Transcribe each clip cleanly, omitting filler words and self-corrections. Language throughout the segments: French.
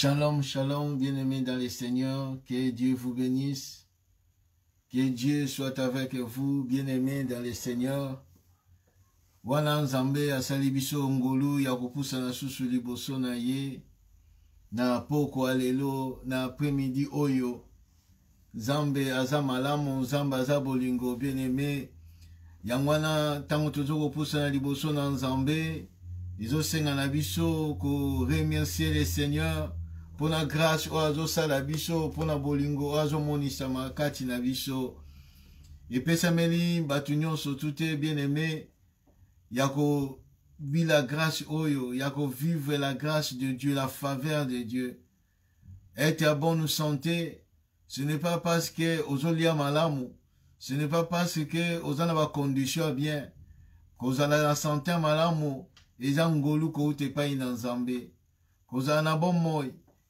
Shalom, shalom, bien-aimés dans le Seigneur, que Dieu vous bénisse, que Dieu soit avec vous, bien-aimés dans le Seigneur. Wana Nzambe asali biso ngolu ya kopusa na susu liboso na ye, na poko alelo, na après-midi oyo, Nzambe aza malamu, Nzambe aza bolingo, bien-aimé, yangwana tango tozo kopusa na liboso na Nzambe, izosenga na biso ko remercier le Seigneur, pour la grâce oazo sala biso, pour la bolingo oazo monisa makati na biso. Et pesameli batunyon sotute bien-aimé, yako vi la grâce oyo, yako vivre la grâce de Dieu, la faveur de Dieu. Être à bonne santé, ce n'est pas parce que ozolia malamu, ce n'est pas parce que ozana ba condition bien, kozala la santé malamu, eza ngolu ko ute pa ina Nzambe. Kozala na bon moi,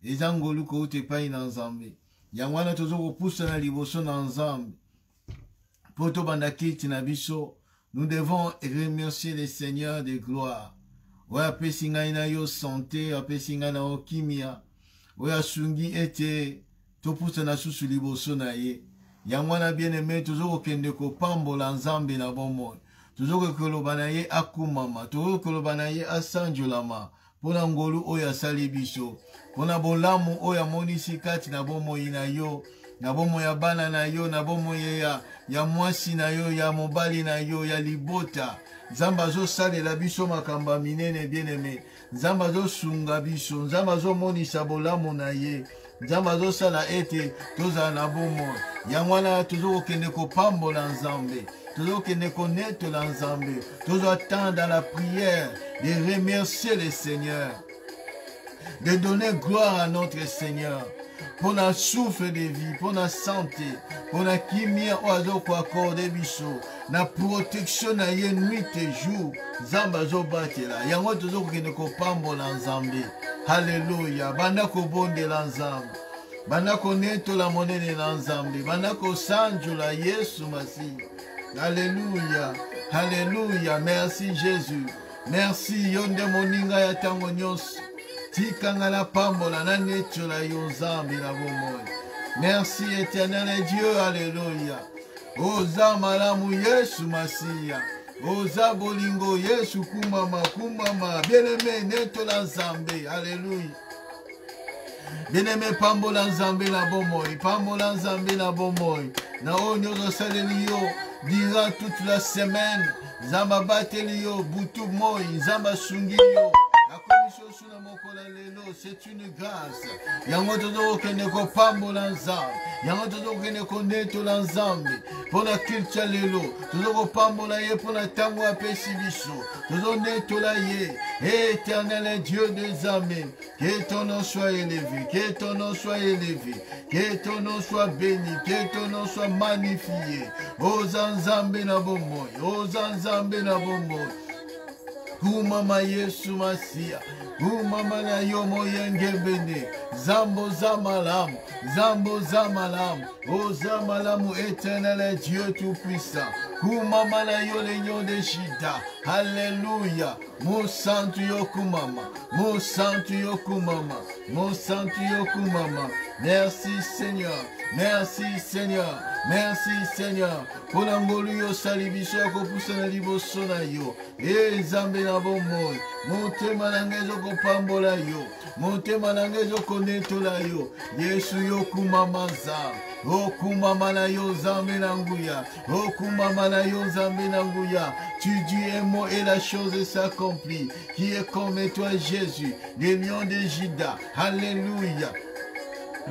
eza ngolu ko ute pa ina Nzambe. Yangwana tozo kopusa na liboso na Nzambe. Poto bandakiti na biso, nous devons remercier le Seigneur de gloire. Oya pesinga ina yo santé, apesinga na okimia. Oya sungi ete topusa na susu liboso na ye. Yangwana bien-aimé tozo kokende ko pambola Nzambe na bon moi. Tozo koloba na ye akumama, tozo koloba na ye asanjolama. Pona ngolu oya sali biso. Pona bolamu oya monisi kati na bomo ina yo. Na bomo ya bana na yo, na bomo ya mwasi na yo, ya mobali na yo, ya libota. Nzamba zo sale la biso makamba minene bien-aimé. Nzamba zo sunga biso, nzamba zo monisa bolamu na ye. Nzamba zo sala ete toza na bomo. Yangwana tozo kende ko pambola Nzambe. Toujours que ne connaître l'Nzambe, toujours attendre dans la prière, de remercier le Seigneur, de donner gloire à notre Seigneur, pour la souffle de vie, pour la santé, pour la kimia oiseau ko accordé biso, la protection na ye nuit et jour, Zamba zo batela, yango toujours que ne ko pambola Nzambe, Alléluia, banda ko bonde la Nzambe. Banda connaître la monnaie de l'Nzambe, banda ko sanjo la Yesu Masi. Alléluia, Alléluia, merci Jésus, merci Yonde Moninga ya tango nyos, tikanga la pambola na nechola yo Nzambe na bomoi. Merci éternel Dieu, Alléluia. Oza malamu Yesu Masia, oza bolingo Yesu kumama, bien-aimé netola Nzambe, Alléluia. Bien-aimé pambola Nzambe na bomoi, pambola Nzambe na bomoi, na onyo saleli yo. Durant toute la semaine, Zamba Batelio, Boutou Moi, Zamba Sungio, la commission sous la mokola lelo, c'est une grâce. Yango todo kene ko pambola Nzambe, yango todo kene ko neto la Nzambe, pour la culture lelo, todo ko pambola ye pour la tango apesi biso, todo neto la ye, éternel Dieu des armées, que ton nom soit élevé, que ton nom soit élevé, que ton nom soit béni, que ton nom soit magnifié. Nzambe na bomoi, Nzambe na bomoi. Kumama Yesu Masia, kumama na yo moyenge bene. Zambo zamalamu, zambo zamalamu. Zamalamu éternel Dieu tout-puissant. Kumama na yo l'union de Shida. Alléluia. Mon santu yo kumama, mon santu yo kumama, mon santu yo kumama. Merci Seigneur, merci Seigneur, merci Seigneur. Pour l'angolu yo salibiso ya kopusa na liboso na yo. Nzambe na bomoi, motema nangezo kopambola yo, motema nangezo konetola yo. Yesu yo kumama Nzambe. Okumama na yo Nzambe na nguya, okumama na yo Nzambe na nguya. Tu dis un mot et la chose s'accomplit, qui est comme toi Jésus, le lion de Juda. Alléluia.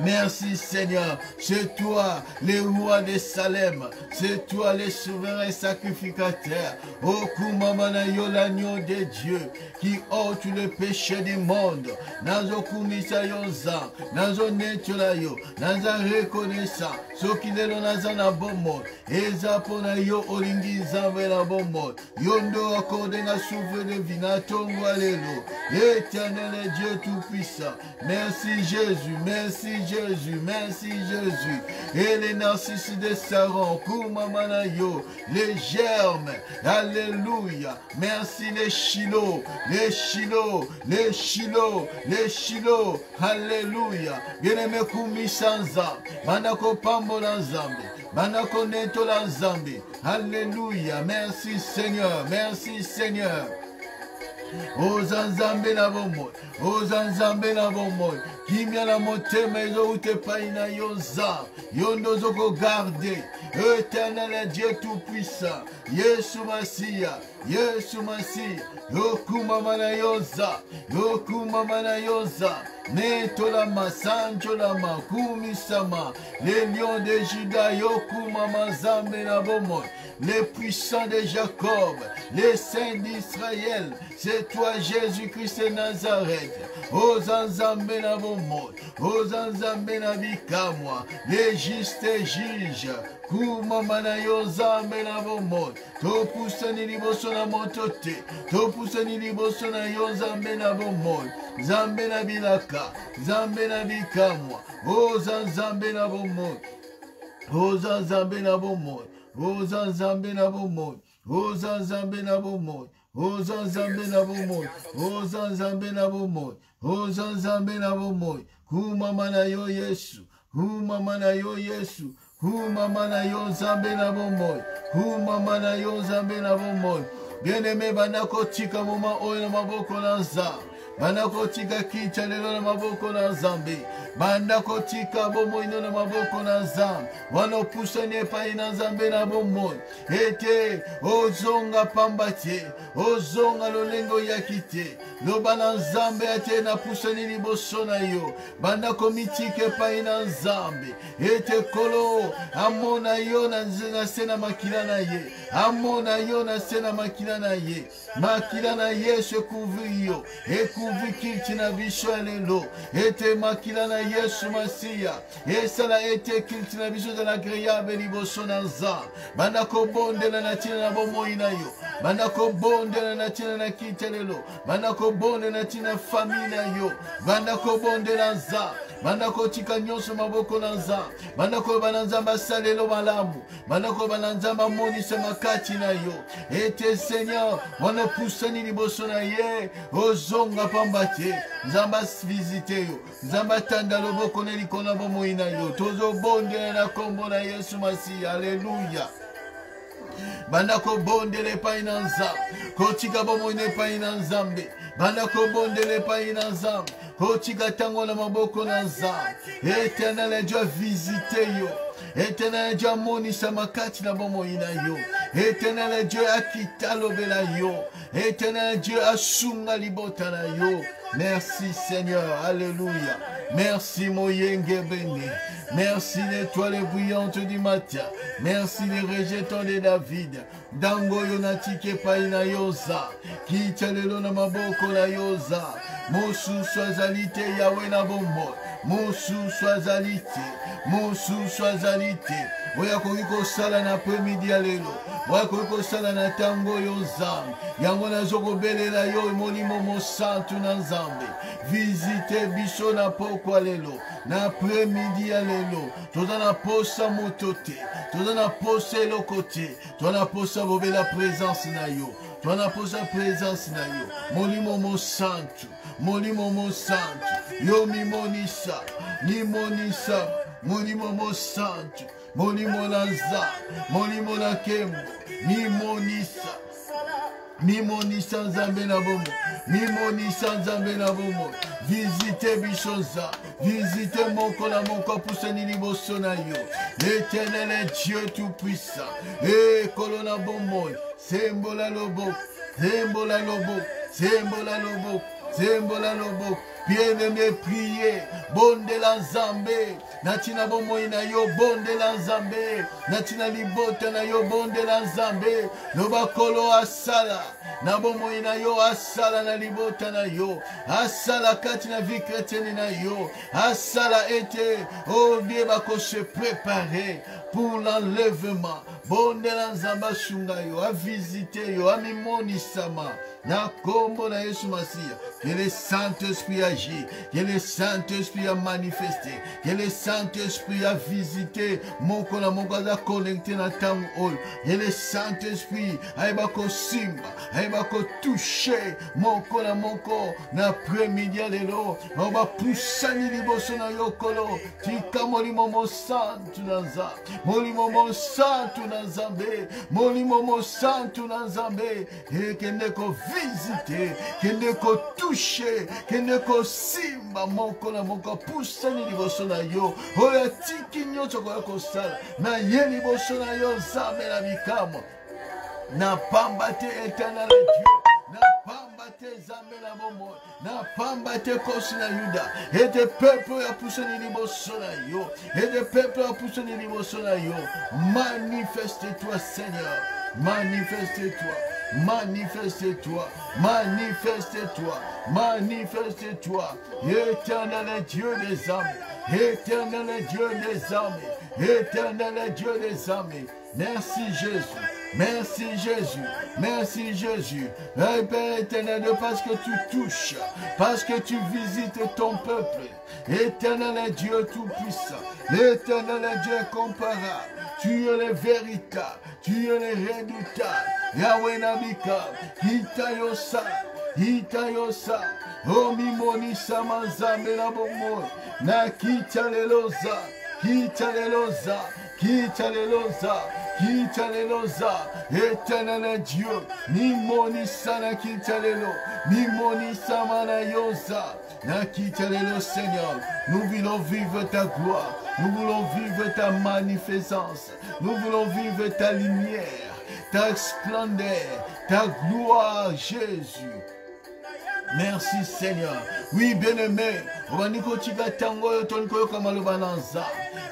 Merci Seigneur, c'est toi le roi de Salem, c'est toi le souverain sacrificateur. Oh Kumamana yo l'agneau de Dieu qui ôte le péché du monde. Nazo kunisa yo za, nazo netula yo, naza reconnaissant, ce qui est le naza na bomo, eza pona yo olingi Nzambe na bomo, yondo accordé na souffle de vie na tongo alelo. Éternel Dieu tout puissant, merci Jésus, merci Jésus, merci Jésus. Et les narcisses des sarons, Kumamanayo, les germes, alléluia. Merci les Shiloh, les Shiloh, les Shiloh, les Shiloh, alléluia. Bien-aimé Kumisanza, Manako Pambola Zambi, Manako Netola Zambi, alléluia. Merci Seigneur, merci Seigneur. Ozanzambe na bomoi, ozanzambe na bomoi. Kimia na motema ezo utepaina yoza, yondo zoko garde. Éternel Dieu tout-puissant, Yesu Masia, Yesu Masia, Yokuma Manayoza, Yokuma Manayoza, Netolama, Sancholama, Kumisama, les lions de Juda, Yokuma Mazambe na bomoi. Les puissants de Jacob, les saints d'Israël, c'est toi Jésus-Christ de Nazareth. Ozanzambe na bomoi, Ozanzambe na bikamwa, les justes juges. Kumamana yozambe na bomoi, topusani liboso na motote, topusani liboso na yozambe na bomoi, zambe na bilaka, zambe na bikamwa, ozanzambe na bomoi, ozanzambe na bomoi, ozanzambe na bomoi, ozanzambe na bomoi, ozanzambe na bomoi, ozanzambe na bomoi, ozanzambe na bomoi, kumamana yo Yesu, kumamana yo Yesu. Kumamana yo zambe na bomoi, kumamana yo zambe na bomoi. Bien-aimé, banako tika moma oyo na maboko na nzambe, banako tika kicha lelo na maboko na nzambe, banako tika bomoi na maboko na nzambe, wanopusani epai na nzambe na bomoi. Ete ozonga pambate, ozonga lolengo yakite, loba na nzambe ate na pusani liboso na yo, banako mitike epai na nzambe. Ete kolo amona yo na sena makila na ye, amona yo na sena makila na ye, makila na Yesu ekuvri yo, ekuvri kilti na bisho lelo. Ete makila na Yesu Masia, esala ete kilti na bisho za agréable liboso na nzambe. Bandako bonde na natina na bomoi na yo, bandako bonde na natina na kita lelo, bandako bonde na tina famille na yo, bandako bonde na nzambe, bandako tika nyonso maboko na nzambe, bandako bananzamba salelo malamu, bandako bananzamba monisa makati na yo. Ete Seigneur, wanopusani liboso na ye, ozonga pambate, nzamba visite yo, nzamba tanda loboko nelikona bomoi na yo, tozo bonde na kombo na Yesu Masi, alléluia. Bandako bonde le pai na nzambe, kotika bomoi ne pai na nzambe, bandako bonde le pai na nzambe, kotika tango na maboko na nzambe. Éternel Dieu visite yo, Éternel Dieu monisa makati na bomoi na yo, Éternel Dieu akita lobela yo, Éternel Dieu asunga libota na yo. Merci Seigneur, alléluia. Merci Moyenge béni. Merci l'étoile brillante du matin. Merci les rejetons de David. Dango yonatike paina yoza. Kitelelo na maboko na yoza. Mosu swazalite yawe na bombo. Mosu swazalite. Mosu swazalite. Oya koliko sala na premidi ya lelo. Oya koliko sala na tango yozam. Yango na zoko belela yo molimo mosantu na nzambe. Visite biso na pokwa lelo. Na premidi ya lelo. Toza na posa motote. Toza na posa elokote. Toza na posa bobe la présence na yo. Toza na posa présence na yo. Molimo mosantu. Molimo mosantu. Yo mi monisa. Ni monisa. Molimo mosantu. Molimo naza. Molimo na kembo. Ni monisa. Mimonisa nzambe na bomo, mimonisa nzambe na bomo. Visite bishoza, visite moko na moko pusani liboso na yo. L'Éternel est Dieu tout-puissant. Et kolona bomo, sembola lobo, sembola lobo, sembola lobo, sembola lobo. Bien-aimé, priez, bonde la nzambe, natina bomoi na yo, bonde la nzambe, natina libota na yo, bonde la nzambe, loba kolo asala, na bomoi na yo, asala na libota na yo, asala kati na vie chrétienne na yo, asala ete, oh Dieu bako se préparer pour l'enlèvement, bondela nzamba sunga yo, a visiter yo, a mimoni sama. Na kombo na Yesu Masia, que le Saint-Esprit agit, que le Saint-Esprit a manifesté, que le Saint-Esprit a visité, mon kona mon kaza connecté na tango ol, que le Saint-Esprit a ko simba, a ko touché, mon kona mon ko na après-midi lelo, on va pousser ni liboso na yokolo, tika moli momo santu naza, moli momo santu nazambe, moli momo santu nazambe, et que ne ko visiter, que ne ko toucher, que ne ko simba, moko na moko poussa ni liboso na yo, oya tiki nyoto ko sala, na ye liboso na yo zambe na bikamo, na pambate éternel Dieu, na pambate zambe na momo, na pambate kosi na Yuda, et des peuples ya poussa ni liboso na yo, et des peuples ya poussa ni liboso na yo, manifeste-toi Seigneur, manifeste-toi. Manifeste-toi, manifeste-toi, manifeste-toi, éternel Dieu des armées, éternel Dieu des armées, éternel Dieu des armées. Merci Jésus, merci Jésus, merci Jésus. Père éternel, parce que tu touches, parce que tu visites ton peuple. Éternel Dieu tout-puissant, éternel Dieu comparable, tu es le véritable, tu es le redoutable. Yahweh Nabika, Hitayosa, Hitayosa, Omimoni Samazambe na bomo, na Kitaleloza, Kitaleloza, Kitaleloza, Kitaleloza, éternel Dieu, Nimoni Sana Kitalelo, Nimoni Samana Yosa, na Kitalelo Seigneur, nous voulons vivre ta gloire, nous voulons vivre ta magnificence, nous voulons vivre ta lumière, ta splendeur, ta gloire, Jésus. Merci Seigneur. Oui, bien-aimé,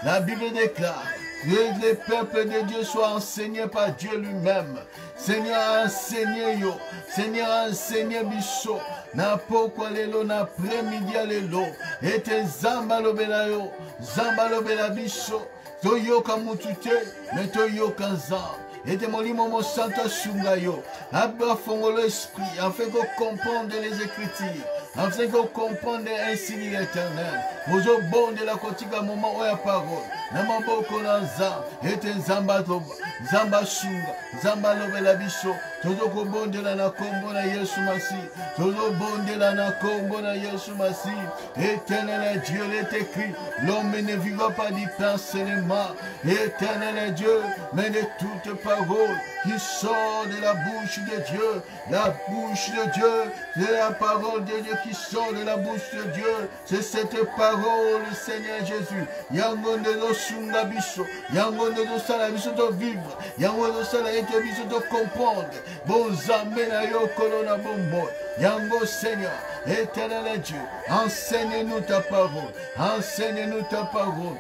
la Bible déclare que les peuples de Dieu soient enseignés par Dieu lui-même. Seigneur, enseignez yo. Seigneur, enseignez biso. Na poko lelo, na après-midi lelo. Et te zamba lobela yo. Zamba lobela biso. To yo kamutute, mais to yo kanzam. Et te molimo mo santa sunga yo. Abba fongo l'esprit, afin qu'on comprenne les Écritures. Afin qu'on comprenne ainsi l'Éternel. Vous au bon de la kotika moment où il y a parole. Namaboko na zam. Et te zamba toba. Zamba sunga. Zamba lobela biso. Todo ko bon de la na kombo na Yesu Masi. Todo bon de la na kombo na Yesu Masi. Éternel Dieu l'est écrit. L'homme ne vivra pas du pain seulement. Éternel Dieu, mais de toute parole qui sort de la bouche de Dieu. La bouche de Dieu, c'est la parole de Dieu qui sort de la bouche de Dieu. C'est cette parole, Seigneur Jésus. Yango de nos sunga biso. Yango de nos sala biso de vivre. Yango de nos sala et biso de comprendre. Bon zambe na yo kolona bombo. Yango Seigneur, éternel Dieu, enseigne-nous ta parole. Enseigne-nous ta parole.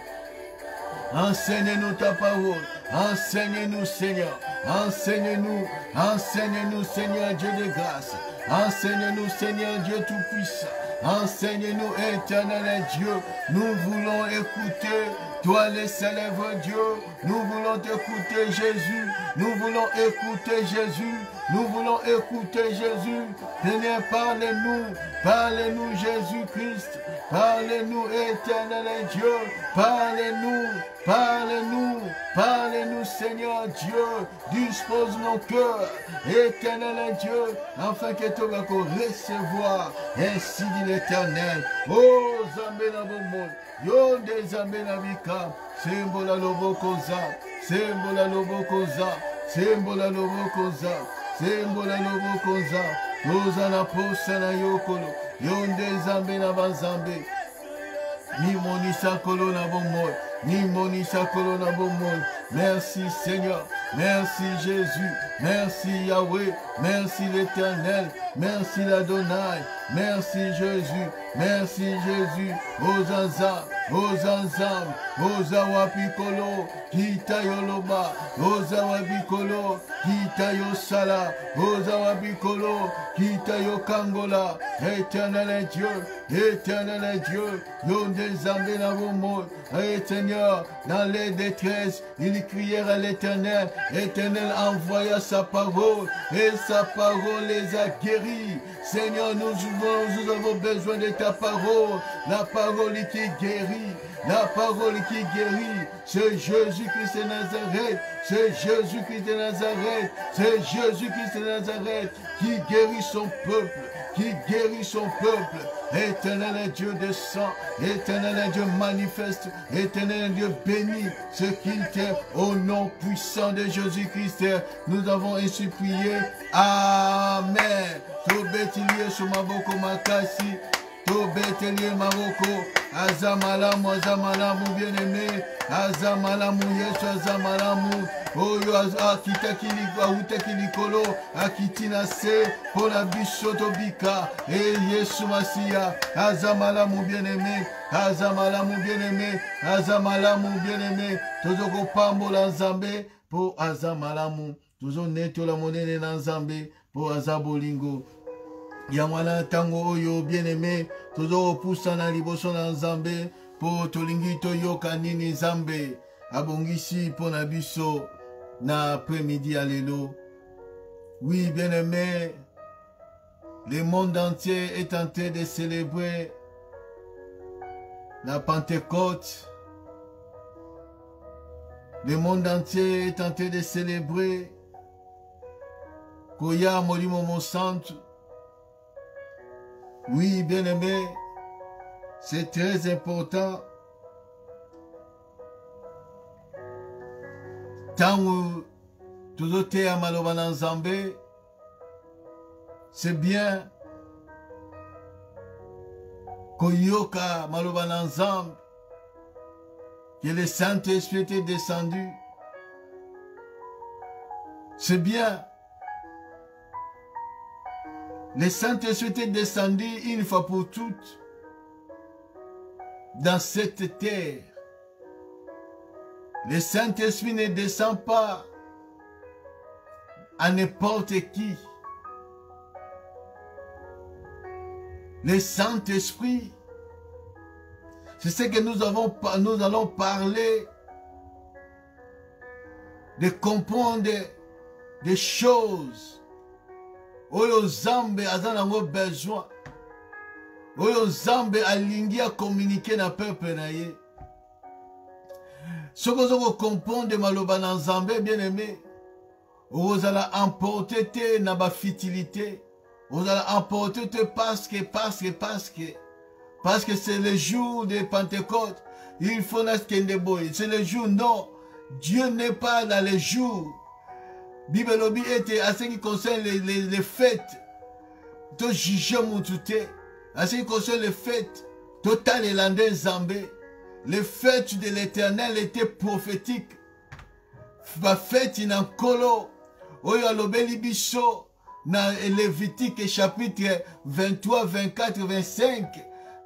Enseigne-nous ta parole. Enseigne-nous, Seigneur. Enseigne-nous. Enseigne-nous, Seigneur Dieu de grâce. Enseigne-nous, Seigneur Dieu tout-puissant. Enseigne-nous, éternel Dieu. Nous voulons écouter toi le célèbre Dieu. Nous voulons t'écouter, Jésus. Nous voulons écouter Jésus. Nous voulons écouter Jésus. Seigneur, parlez-nous. Parlez-nous, Jésus-Christ. Parlez-nous, éternel Dieu. Parlez-nous. Parlez-nous. Parlez-nous, Seigneur Dieu. Dispose nos cœurs, éternel Dieu, afin que tu vas recevoir. Ainsi dit l'Éternel. Oh, Zambé Bomo. Yo de Zambé Nabika. Sembola Lobokoza. Sembola Lobokoza. Sembola Lobokoza. Sembola Lobokoza. Yozana Posana Yokolo. Yonde Zambé Nabazambe. Ni monisa kolona bomoy. Ni monisa kolona bomoy. Merci Seigneur. Merci Jésus. Merci Yahweh. Merci l'Éternel. Merci l'Adonai. Merci Jésus. Merci Jésus. Ozaza. Ozanzam, Ozawa Piccolo, Kita Yoloba, Ozawa Piccolo, Kita Yosala, Ozawa Piccolo, Kita Yokangola, éternel Dieu, Yonde Zambé Navomo, Seigneur, dans les détresses, ils crièrent à l'Éternel, l'Éternel envoya sa parole, et sa parole les a guéris. Seigneur, nous avons besoin de ta parole, la parole qui guérit, la parole qui guérit, c'est Jésus-Christ de Nazareth, c'est Jésus-Christ de Nazareth, c'est Jésus-Christ de Nazareth qui guérit son peuple, qui guérit son peuple. Éternel Dieu descend, éternel Dieu manifeste, éternel Dieu béni ce qu'il t'est au nom puissant de Jésus-Christ. Nous avons ainsi prié. Amen. Tobetilie sur Maboko Makasi. Tobetilie Maroko. Azamalamu, Azamalamu bien-aimé. Azamalamu, Yesu Azamalamu. Oyo akitakili autakilikolo akitina se pour la bichotobika et Yesu Masia Azamalamu bien-aimé, Azamalamu bien-aimé, Azamalamu bien-aimé. Tozoko pambola Nzambe pour Azamalamu. Tozo neto la monene na Nzambe pour Azabolingo. Yamwana tango oyo bien-aimé. Tozo poussa na liboso na Nzambe pour tolingi toyoka nini Nzambe. Abongisi pour na biso. Na après-midi, alléluia. Oui, bien-aimé, le monde entier est en train de célébrer la Pentecôte. Le monde entier est en train de célébrer Koya Molimo Monsanto. Oui, bien-aimé, c'est très important. Tangu tuzote ya maloba na Nzambe, c'est bien koyoka maloba na Nzambe, que le Saint-Esprit est descendu. C'est bien. Le Saint-Esprit est descendu une fois pour toutes dans cette terre. Le Saint-Esprit ne descend pas à n'importe qui. Le Saint-Esprit, c'est ce que nous allons parler, de comprendre des choses. Oyo Zambe azanango besoin. Oyo Zambe alingi a communiquer na peuple na ye. Ce que vous comprenez maloba na Nzambe bien-aimé, vous allez emporter na ba futilité, vous allez emporter parce que c'est le jour de Pentecôte, il faut n'askendeboy, c'est le jour, non, Dieu n'est pas dans les jours. Bible lobby était à ce qui concerne les fêtes, to juger mon touté, à ce qui concerne les fêtes, total et landais Zambé. Les fêtes de l'Éternel étaient prophétiques. La fête in kolo. Oyo alobeli biso na Lévitique chapitre 23, 24, 25.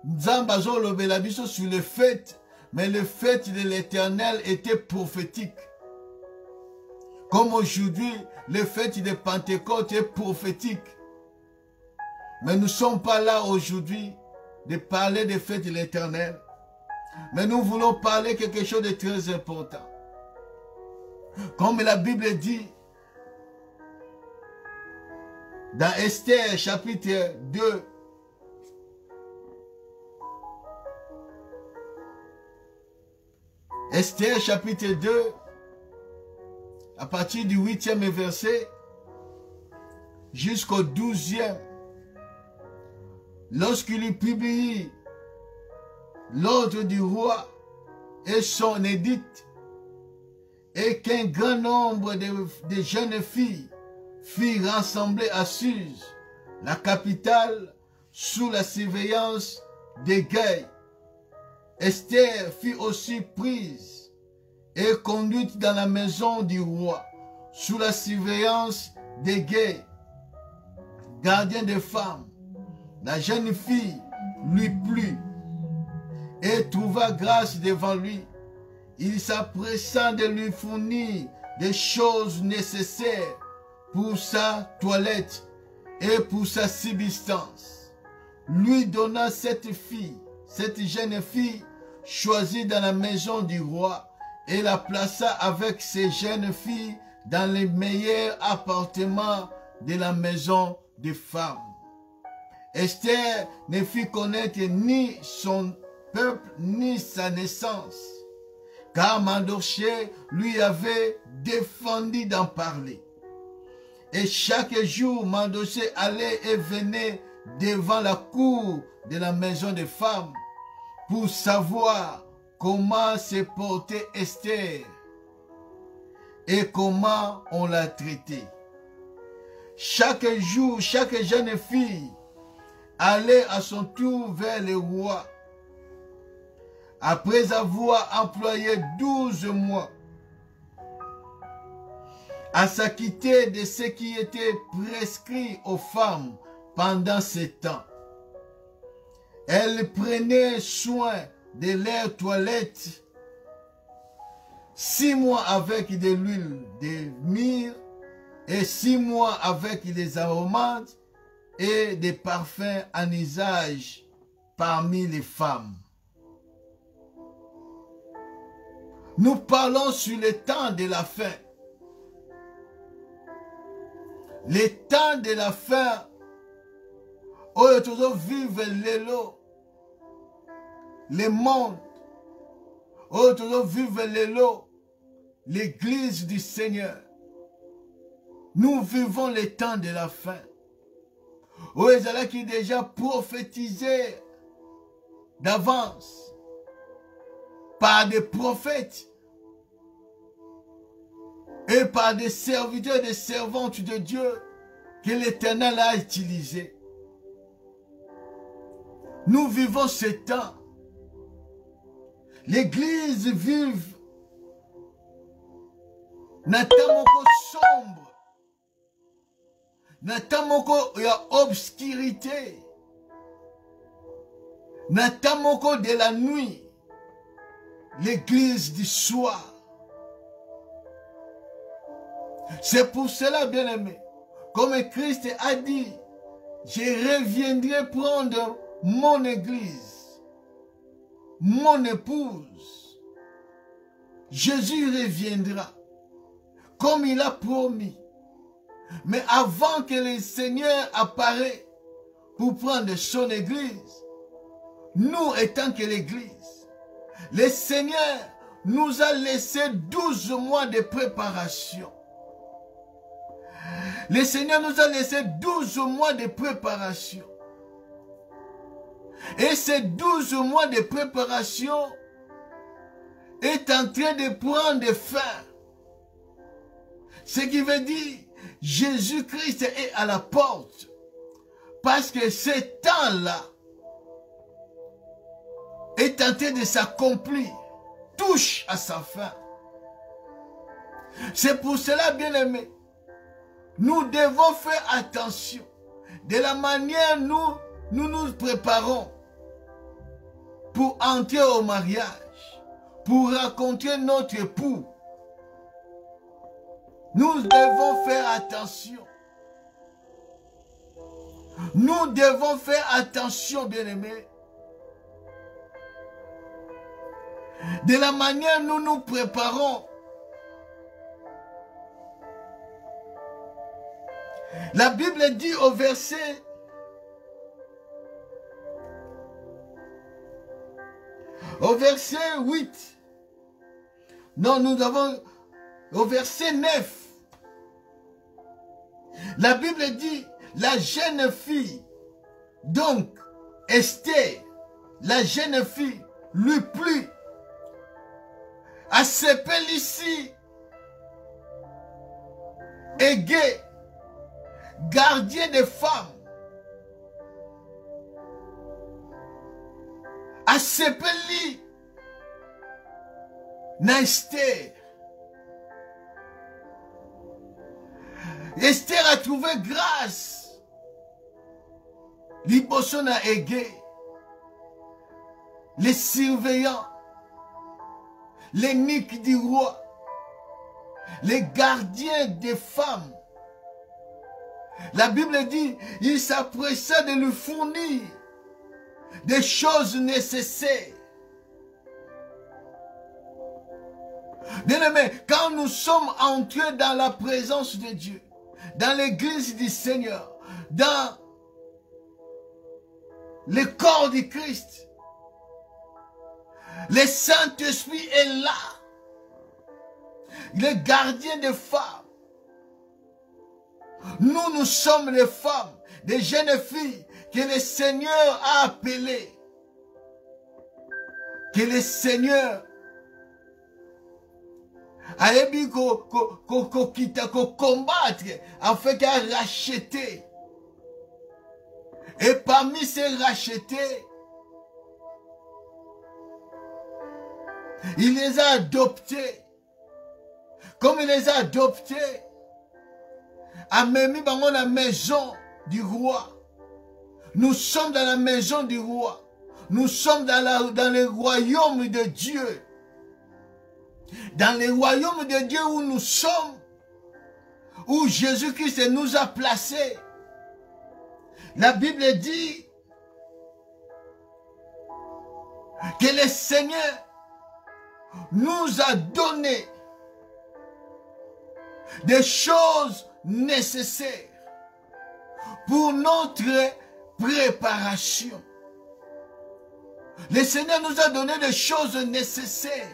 Nzamba zo lobela biso sur les fêtes. Mais les fêtes de l'Éternel étaient prophétiques. Comme aujourd'hui, les fêtes de Pentecôte est prophétique. Mais nous ne sommes pas là aujourd'hui de parler des fêtes de l'Éternel. Mais nous voulons parler quelque chose de très important. Comme la Bible dit, dans Esther chapitre 2, Esther chapitre 2, à partir du 8e verset jusqu'au 12e, lorsqu'il eut publié l'ordre du roi et son édit, et qu'un grand nombre de jeunes filles furent rassemblées à Suse, la capitale, sous la surveillance des Gaïs. Esther fut aussi prise et conduite dans la maison du roi, sous la surveillance des Gaïs, gardiens des femmes. La jeune fille lui plut, et trouva grâce devant lui. Il s'empressa de lui fournir des choses nécessaires pour sa toilette et pour sa subsistance. Lui donna cette jeune fille choisie dans la maison du roi, et la plaça avec ses jeunes filles dans les meilleurs appartements de la maison des femmes. Esther ne fit connaître ni son peuple ni sa naissance, car Mardochée lui avait défendu d'en parler. Et chaque jour, Mardochée allait et venait devant la cour de la maison des femmes pour savoir comment se portait Esther et comment on l'a traitée. Chaque jour, chaque jeune fille allait à son tour vers le roi. Après avoir employé 12 mois à s'acquitter de ce qui était prescrit aux femmes pendant ce temps, elle prenait soin de leur toilette 6 mois avec de l'huile de myrrhe et 6 mois avec des aromates et des parfums en usage parmi les femmes. Nous parlons sur le temps de la fin. Le temps de la fin, où nous vivons le monde, où nous vivons l'église du Seigneur. Nous vivons le temps de la fin. Où ils allaient qui déjà prophétisé d'avance par des prophètes et par des serviteurs et des servantes de Dieu que l'Éternel a utilisés. Nous vivons ce temps. L'Église vive natamoko sombre, natamoko ya obscurité, natamoko de la nuit, l'Église du soir. C'est pour cela, bien-aimé, comme Christ a dit, je reviendrai prendre mon Église, mon épouse. Jésus reviendra, comme il a promis. Mais avant que le Seigneur apparaisse pour prendre son Église, nous étant que l'Église, le Seigneur nous a laissé 12 mois de préparation. Le Seigneur nous a laissé 12 mois de préparation. Et ces 12 mois de préparation est en train de prendre fin. Ce qui veut dire, Jésus-Christ est à la porte. Parce que ce temps-là est en train de s'accomplir, touche à sa fin. C'est pour cela, bien-aimés, nous devons faire attention de la manière dont nous nous préparons pour entrer au mariage, pour rencontrer notre époux. Nous devons faire attention. Nous devons faire attention, bien-aimés, de la manière dont nous nous préparons. La Bible dit au verset 8. Non, nous avons au verset 9. La Bible dit, la jeune fille, donc Esther, la jeune fille, lui plut à s'appeler ici Égée, gardien des femmes, à s'appeler Esther. Esther a trouvé grâce. Liboso na Égée. les surveillants, les niques du roi, les gardiens des femmes. La Bible dit, il s'appressa de lui fournir des choses nécessaires. Bien-aimés, quand nous sommes entrés dans la présence de Dieu, dans l'église du Seigneur, dans le corps du Christ, le Saint-Esprit est là. Le gardien des femmes. Nous sommes les femmes, des jeunes filles que le Seigneur a appelées. Que le Seigneur a aimé combattre afin qu'à racheter. Et parmi ces rachetés, il les a adoptés. Comme il les a adoptés, a mis dans la maison du roi. Nous sommes dans la maison du roi. Nous sommes dans le royaume de Dieu. Dans le royaume de Dieu où nous sommes, où Jésus-Christ nous a placés. La Bible dit que le Seigneur nous a donné des choses nécessaires pour notre préparation. Le Seigneur nous a donné des choses nécessaires.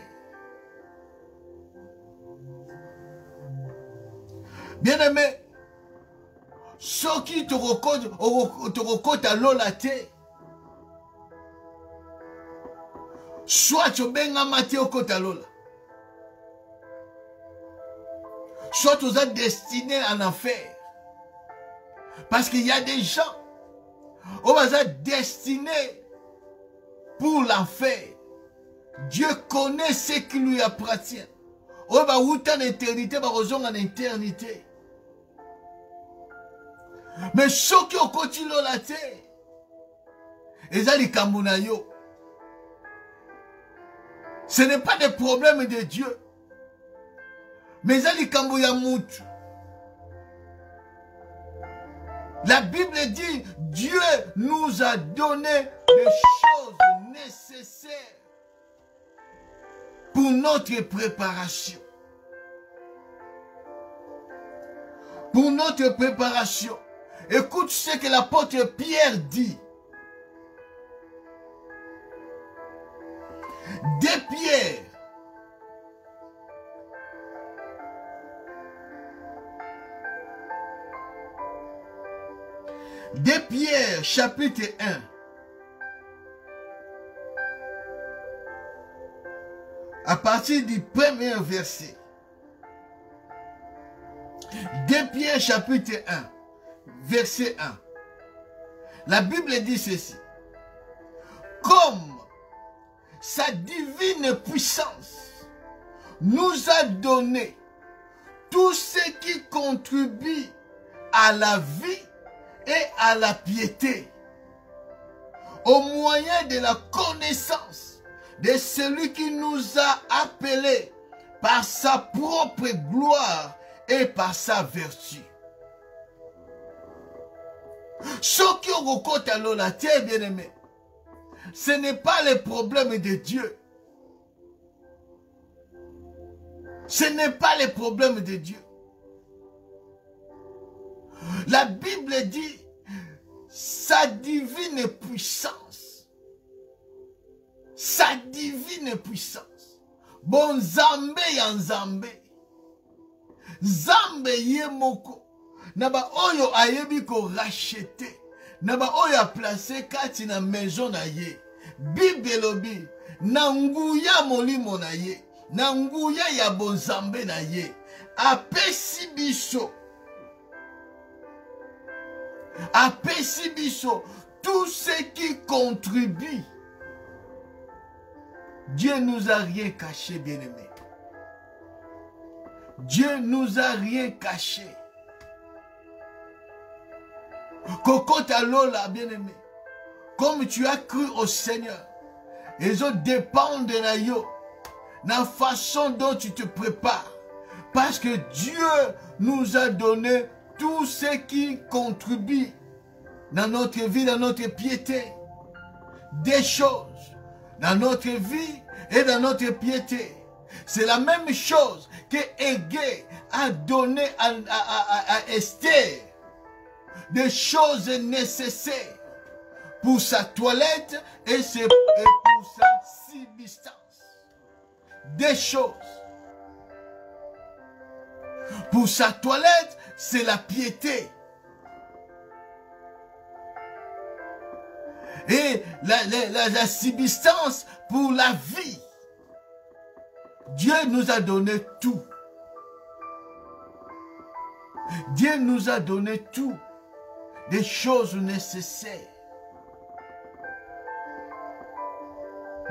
Bien-aimé, ceux qui te recotent à l'olate, soit tu benga mati au côté à l'ola. Soit tu es destiné à en enfer. Parce qu'il y a des gens qui sont destinés pour l'enfer. Dieu connaît ce qui lui appartient. On va où en éternité, en éternité. Mais ceux qui ont continué la terre, ils ont les Kambunayo. Ce n'est pas des problèmes de Dieu. Mais ils ont les Kambuyamout. La Bible dit, Dieu nous a donné des choses nécessaires pour notre préparation. Pour notre préparation. Écoute ce que l'apôtre Pierre dit. De Pierre. De Pierre, chapitre 1. À partir du premier verset. De Pierre, chapitre 1. Verset 1. La Bible dit ceci. Comme sa divine puissance nous a donné tout ce qui contribue à la vie et à la piété, au moyen de la connaissance de celui qui nous a appelés par sa propre gloire et par sa vertu. Ceux qui ont recours à la terre, bien-aimés, ce n'est pas le problème de Dieu. Ce n'est pas le problème de Dieu. La Bible dit sa divine puissance. Sa divine puissance. Bon Zambé ya Nzambe. Zambé ye moko. Naba oyo ayebi ko rachete. Naba oyo a placé kati na maison na ye. Bible lobi. Na nguya molimo na ye. Na nguya ya bon Zambé na ye. Apesi biso. Apesi biso. Tout ce qui contribue. Dieu nous a rien caché, bien-aimé. Dieu nous a rien caché. Kokota Lola, bien-aimé. Comme tu as cru au Seigneur, ils ont dépendent de la yo. La façon dont tu te prépares. Parce que Dieu nous a donné tout ce qui contribue dans notre vie, dans notre piété. Des choses dans notre vie et dans notre piété. C'est la même chose que Égée a donné à Esther. Des choses nécessaires pour sa toilette et pour sa subsistance. Des choses. Pour sa toilette, c'est la piété. Et la subsistance pour la vie. Dieu nous a donné tout. Dieu nous a donné tout. Des choses nécessaires.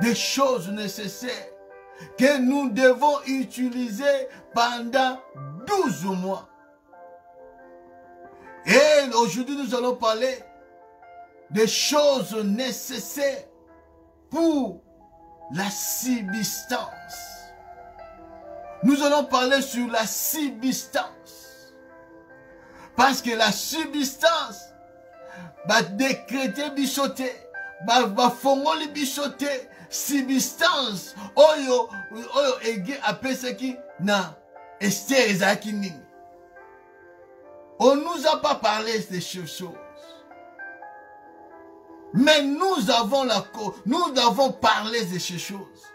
Des choses nécessaires que nous devons utiliser pendant 12 mois. Et aujourd'hui, nous allons parler des choses nécessaires pour la subsistance. Nous allons parler sur la subsistance. Parce que la subsistance va décréter bichoté, va fongoli bichoté, subsistance, oyo ege apesaki na Esther ezaki nini. On nous a pas parlé de ces choses. Mais nous avons parlé de ces choses.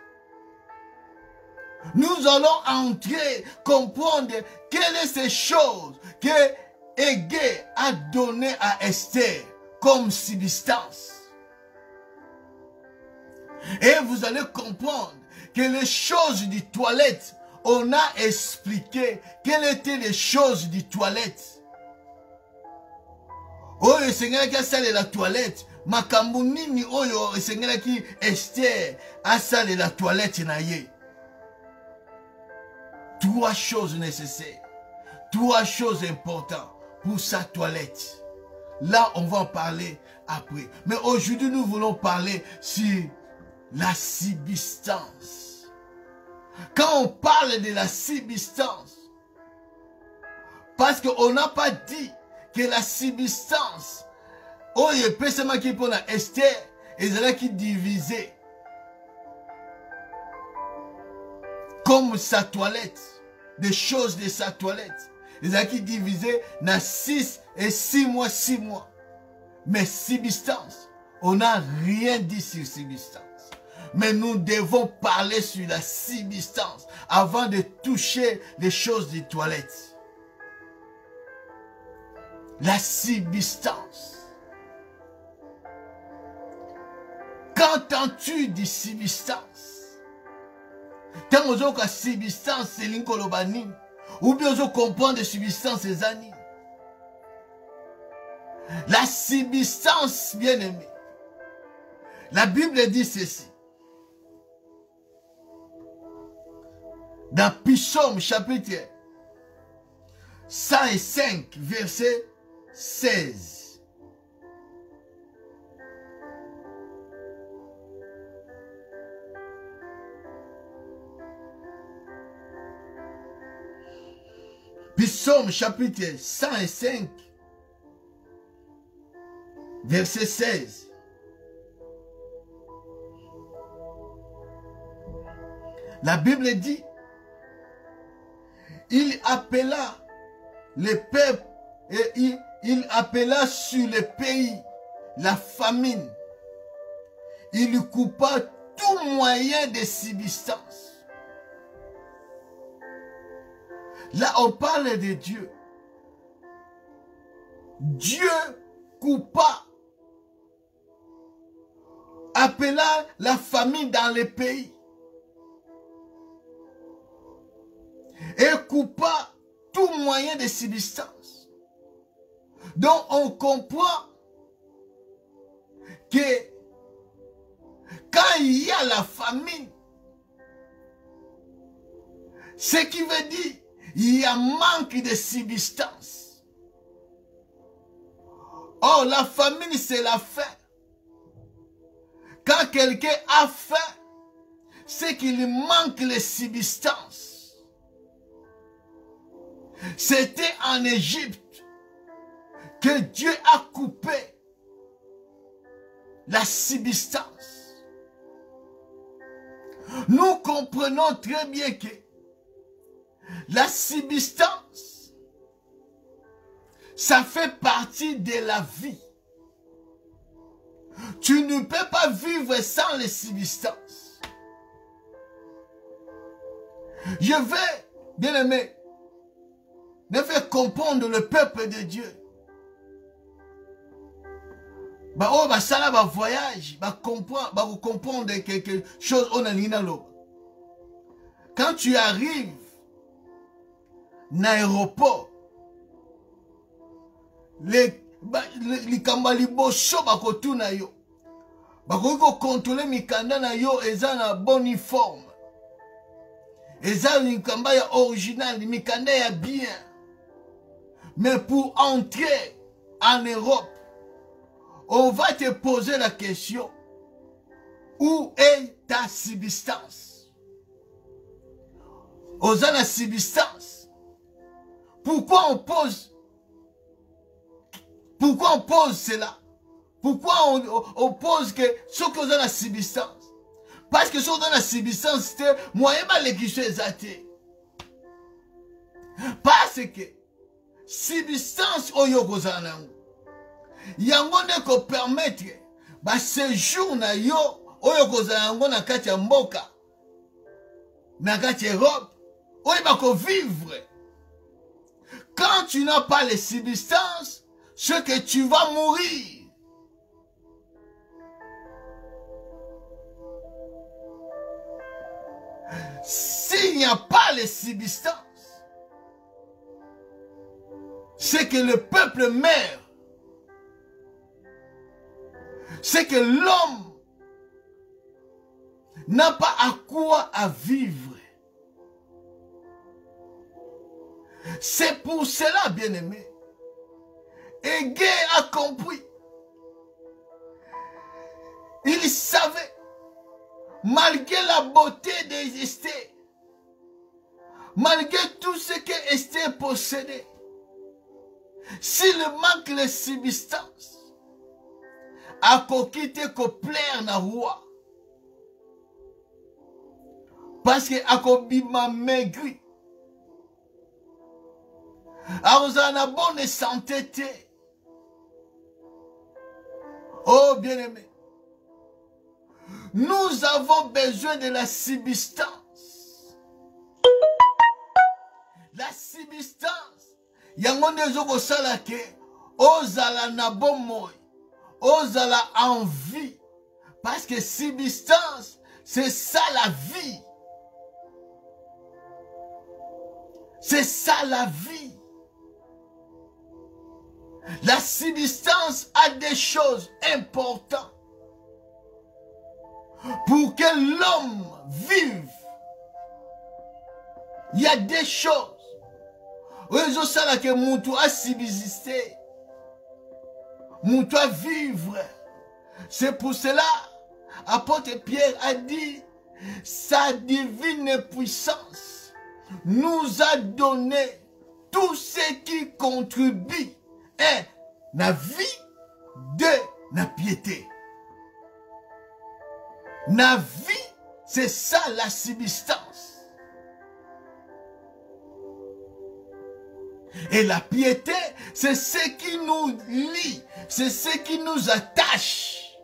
Nous allons entrer, comprendre quelles sont ces choses que Égée a donné à Esther comme subsistance. Et vous allez comprendre que les choses du toilette, on a expliqué quelles étaient les choses du toilette. Oh, le Seigneur qui a salé la toilette. Makambu nini oyo le Seigneur qui Esther a salé la toilette naye. 3 choses nécessaires. 3 choses importantes pour sa toilette. Là, on va en parler après. Mais aujourd'hui, nous voulons parler sur la subsistance. Quand on parle de la subsistance, parce qu'on n'a pas dit que la subsistance, oh, il y a personne qui pour la Esther, et c'est là qui divisait comme sa toilette, des choses de sa toilette. Et c'est là qui divisait dans 6 et 6 mois, 6 mois. Mais subsistance, on n'a rien dit sur subsistance. Mais nous devons parler sur la subsistance avant de toucher les choses des toilettes. La subsistance. Qu'entends-tu de subsistance? Tant on a subsistance, c'est l'incolobani. Ou bien on comprend de subsistance, c'est ani. La subsistance, bien aimé. La Bible dit ceci. Dans Psaume chapitre 105, verset 16. Psaume chapitre 105, verset 16. La Bible dit, il appela les peuples et il appela sur le pays la famine. Il coupa tout moyen de subsistance. Là, on parle de Dieu. Dieu coupa, appela la famine dans le pays. Et coupa tout moyen de subsistance. Donc on comprend que quand il y a la famine, ce qui veut dire il y a manque de subsistance. Oh, la famine c'est la faim. Quand quelqu'un a faim, c'est qu'il manque les substances. C'était en Égypte que Dieu a coupé la substance. Nous comprenons très bien que la substance, ça fait partie de la vie. Tu ne peux pas vivre sans les substances. Je vais, bien aimé, me faire comprendre le peuple de Dieu. Oh, ça là, voyage, comprendre quelque chose on a l'inalo. Quand tu arrives dans l'aéroport, les kambalibo so bakotuna yo. Bakoki contrôler mikanda na yo eza na bonne forme. Eza mikamba ya original, mikanda ya bien. Mais pour entrer en Europe, on va te poser la question, où est ta substance? Oza la substance. Pourquoi on pose cela? Pourquoi on pose que ce qu'on a la substance? Parce que ce qu'on a la substance, c'est moyen l'église exaltée. Parce que substance oyokozana yango ndeko permettre ba séjour na yo oyokozana yango na kati ya mboka na kati ya Europe oyo bako vivre. Quand tu n'as pas les substances, c'est que tu vas mourir. S'il n'y a pas les substances, c'est que le peuple meurt. C'est que l'homme n'a pas à quoi à vivre. C'est pour cela, bien-aimé, Égée a compris. Il savait, malgré la beauté d'Esther, malgré tout ce que Esther possédait, s'il manque les substances, à quitter ko plaire na roi. Parce que akobima maigri. Aozana bonne santé. Oh bien-aimé, nous avons besoin de la substance. La substance. Yango nezoko sala ke ozala na bomoi. Ozala envie. Parce que substance, c'est ça la vie. C'est ça la vie. La substance a des choses importantes. Pour que l'homme vive, il y a des choses. Ozo sala que mutu a subsisté. Mutu a vivre. C'est pour cela, apôtre Pierre a dit, sa divine puissance nous a donné tout ce qui contribue à la vie de la piété. La vie, c'est ça la substance. Et la piété, c'est ce qui nous lie, c'est ce qui nous attache.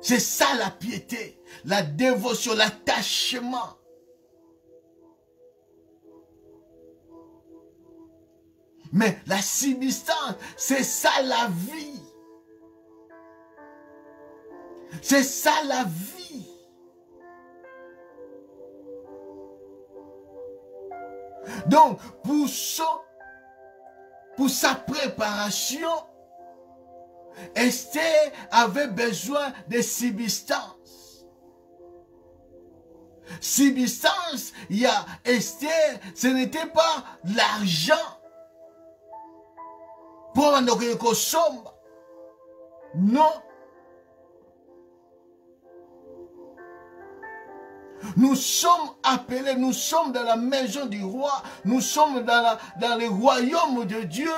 C'est ça la piété, la dévotion, l'attachement. Mais la substance, c'est ça la vie. C'est ça la vie. Donc, pour sa préparation, Esther avait besoin de substance. Substance, il y a Esther, ce n'était pas l'argent. Pour Non. Nous sommes appelés, nous sommes dans la maison du roi, nous sommes dans le royaume de Dieu.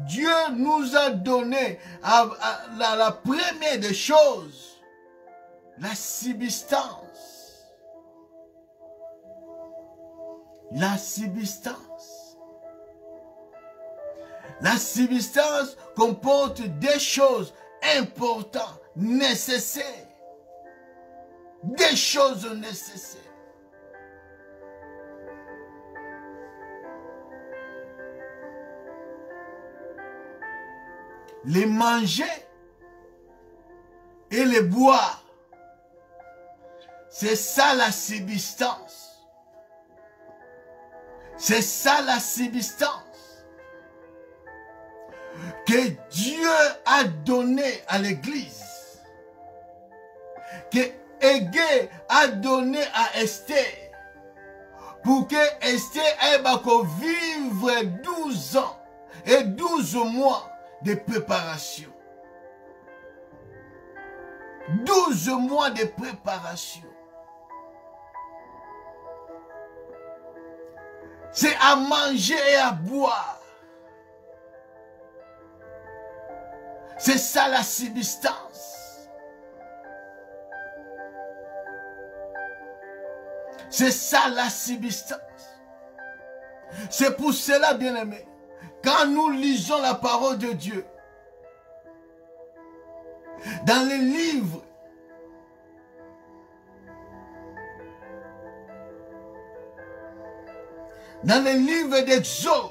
Dieu nous a donné la première des choses, la subsistance. La subsistance. La subsistance comporte des choses importantes, nécessaires. Des choses nécessaires. Les manger et les boire, c'est ça la subsistance. C'est ça la subsistance que Dieu a donné à l'Église. Que Égé a donné à Esther pour que Esther ait vivre 12 ans et 12 mois de préparation. 12 mois de préparation. C'est à manger et à boire. C'est ça la subsistance. C'est ça la subsistance. C'est pour cela, bien-aimés, quand nous lisons la parole de Dieu, dans les livres, d'Exode,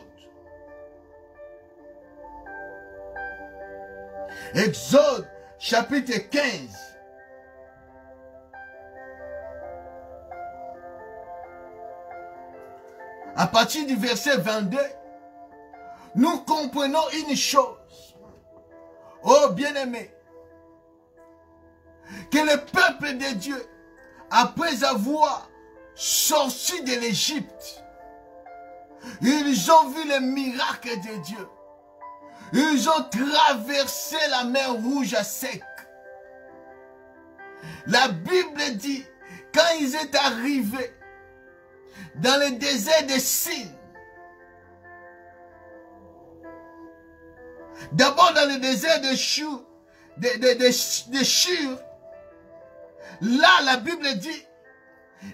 Exode chapitre 15, à partir du verset 22, nous comprenons une chose. Oh bien-aimé, que le peuple de Dieu, après avoir sorti de l'Égypte, ils ont vu les miracles de Dieu. Ils ont traversé la mer Rouge à sec. La Bible dit, quand ils étaient arrivés dans le désert de Sin, d'abord dans le désert de Shur, là la Bible dit,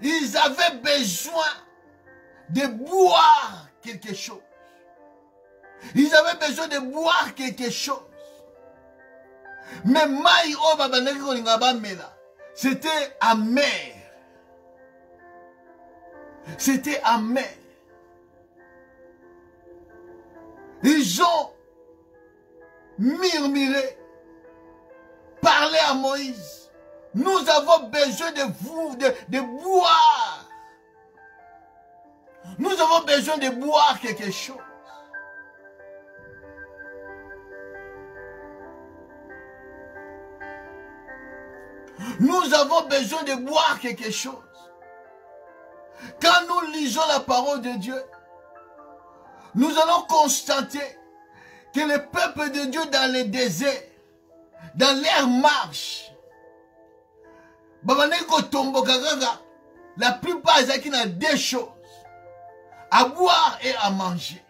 ils avaient besoin de boire quelque chose. Ils avaient besoin de boire quelque chose. Mais c'était amer. C'était amer. Ils ont murmuré, parlé à Moïse. Nous avons besoin de boire. Nous avons besoin de boire quelque chose. Nous avons besoin de boire quelque chose. Quand nous lisons la parole de Dieu, nous allons constater que le peuple de Dieu dans le désert, dans leur marche, la plupart ils ont deux choses, à boire et à manger.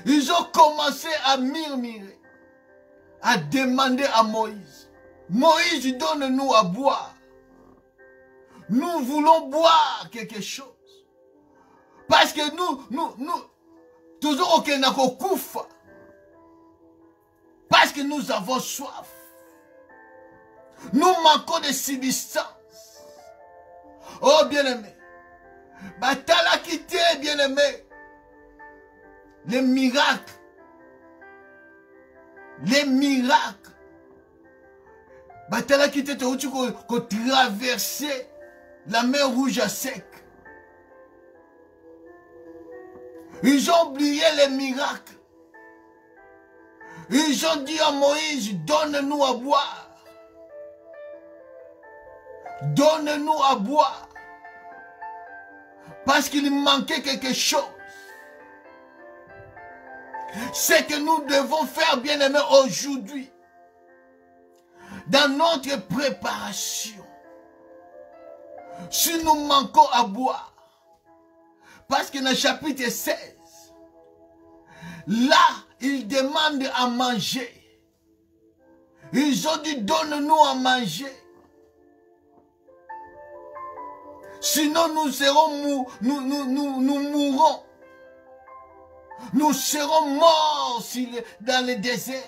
Ils ont commencé à murmurer, à demander à Moïse, Moïse, donne-nous à boire. Nous voulons boire quelque chose. Parce que nous, toujours au Kenakokoufa. Parce que nous avons soif. Nous manquons de subsistance. Oh, bien-aimé. Batala quitté, bien-aimé. Les miracles. Les miracles. Batala quitté, tu as traversé la mer Rouge à sec. Ils ont oublié les miracles. Ils ont dit à Moïse, donne-nous à boire. Donne-nous à boire. Parce qu'il manquait quelque chose. Ce que nous devons faire, bien-aimés, aujourd'hui, dans notre préparation, si nous manquons à boire, parce que dans le chapitre 16, là, ils demandent à manger. Ils ont dit, donne-nous à manger. Sinon, nous serons nous mourrons. Nous serons morts dans le désert.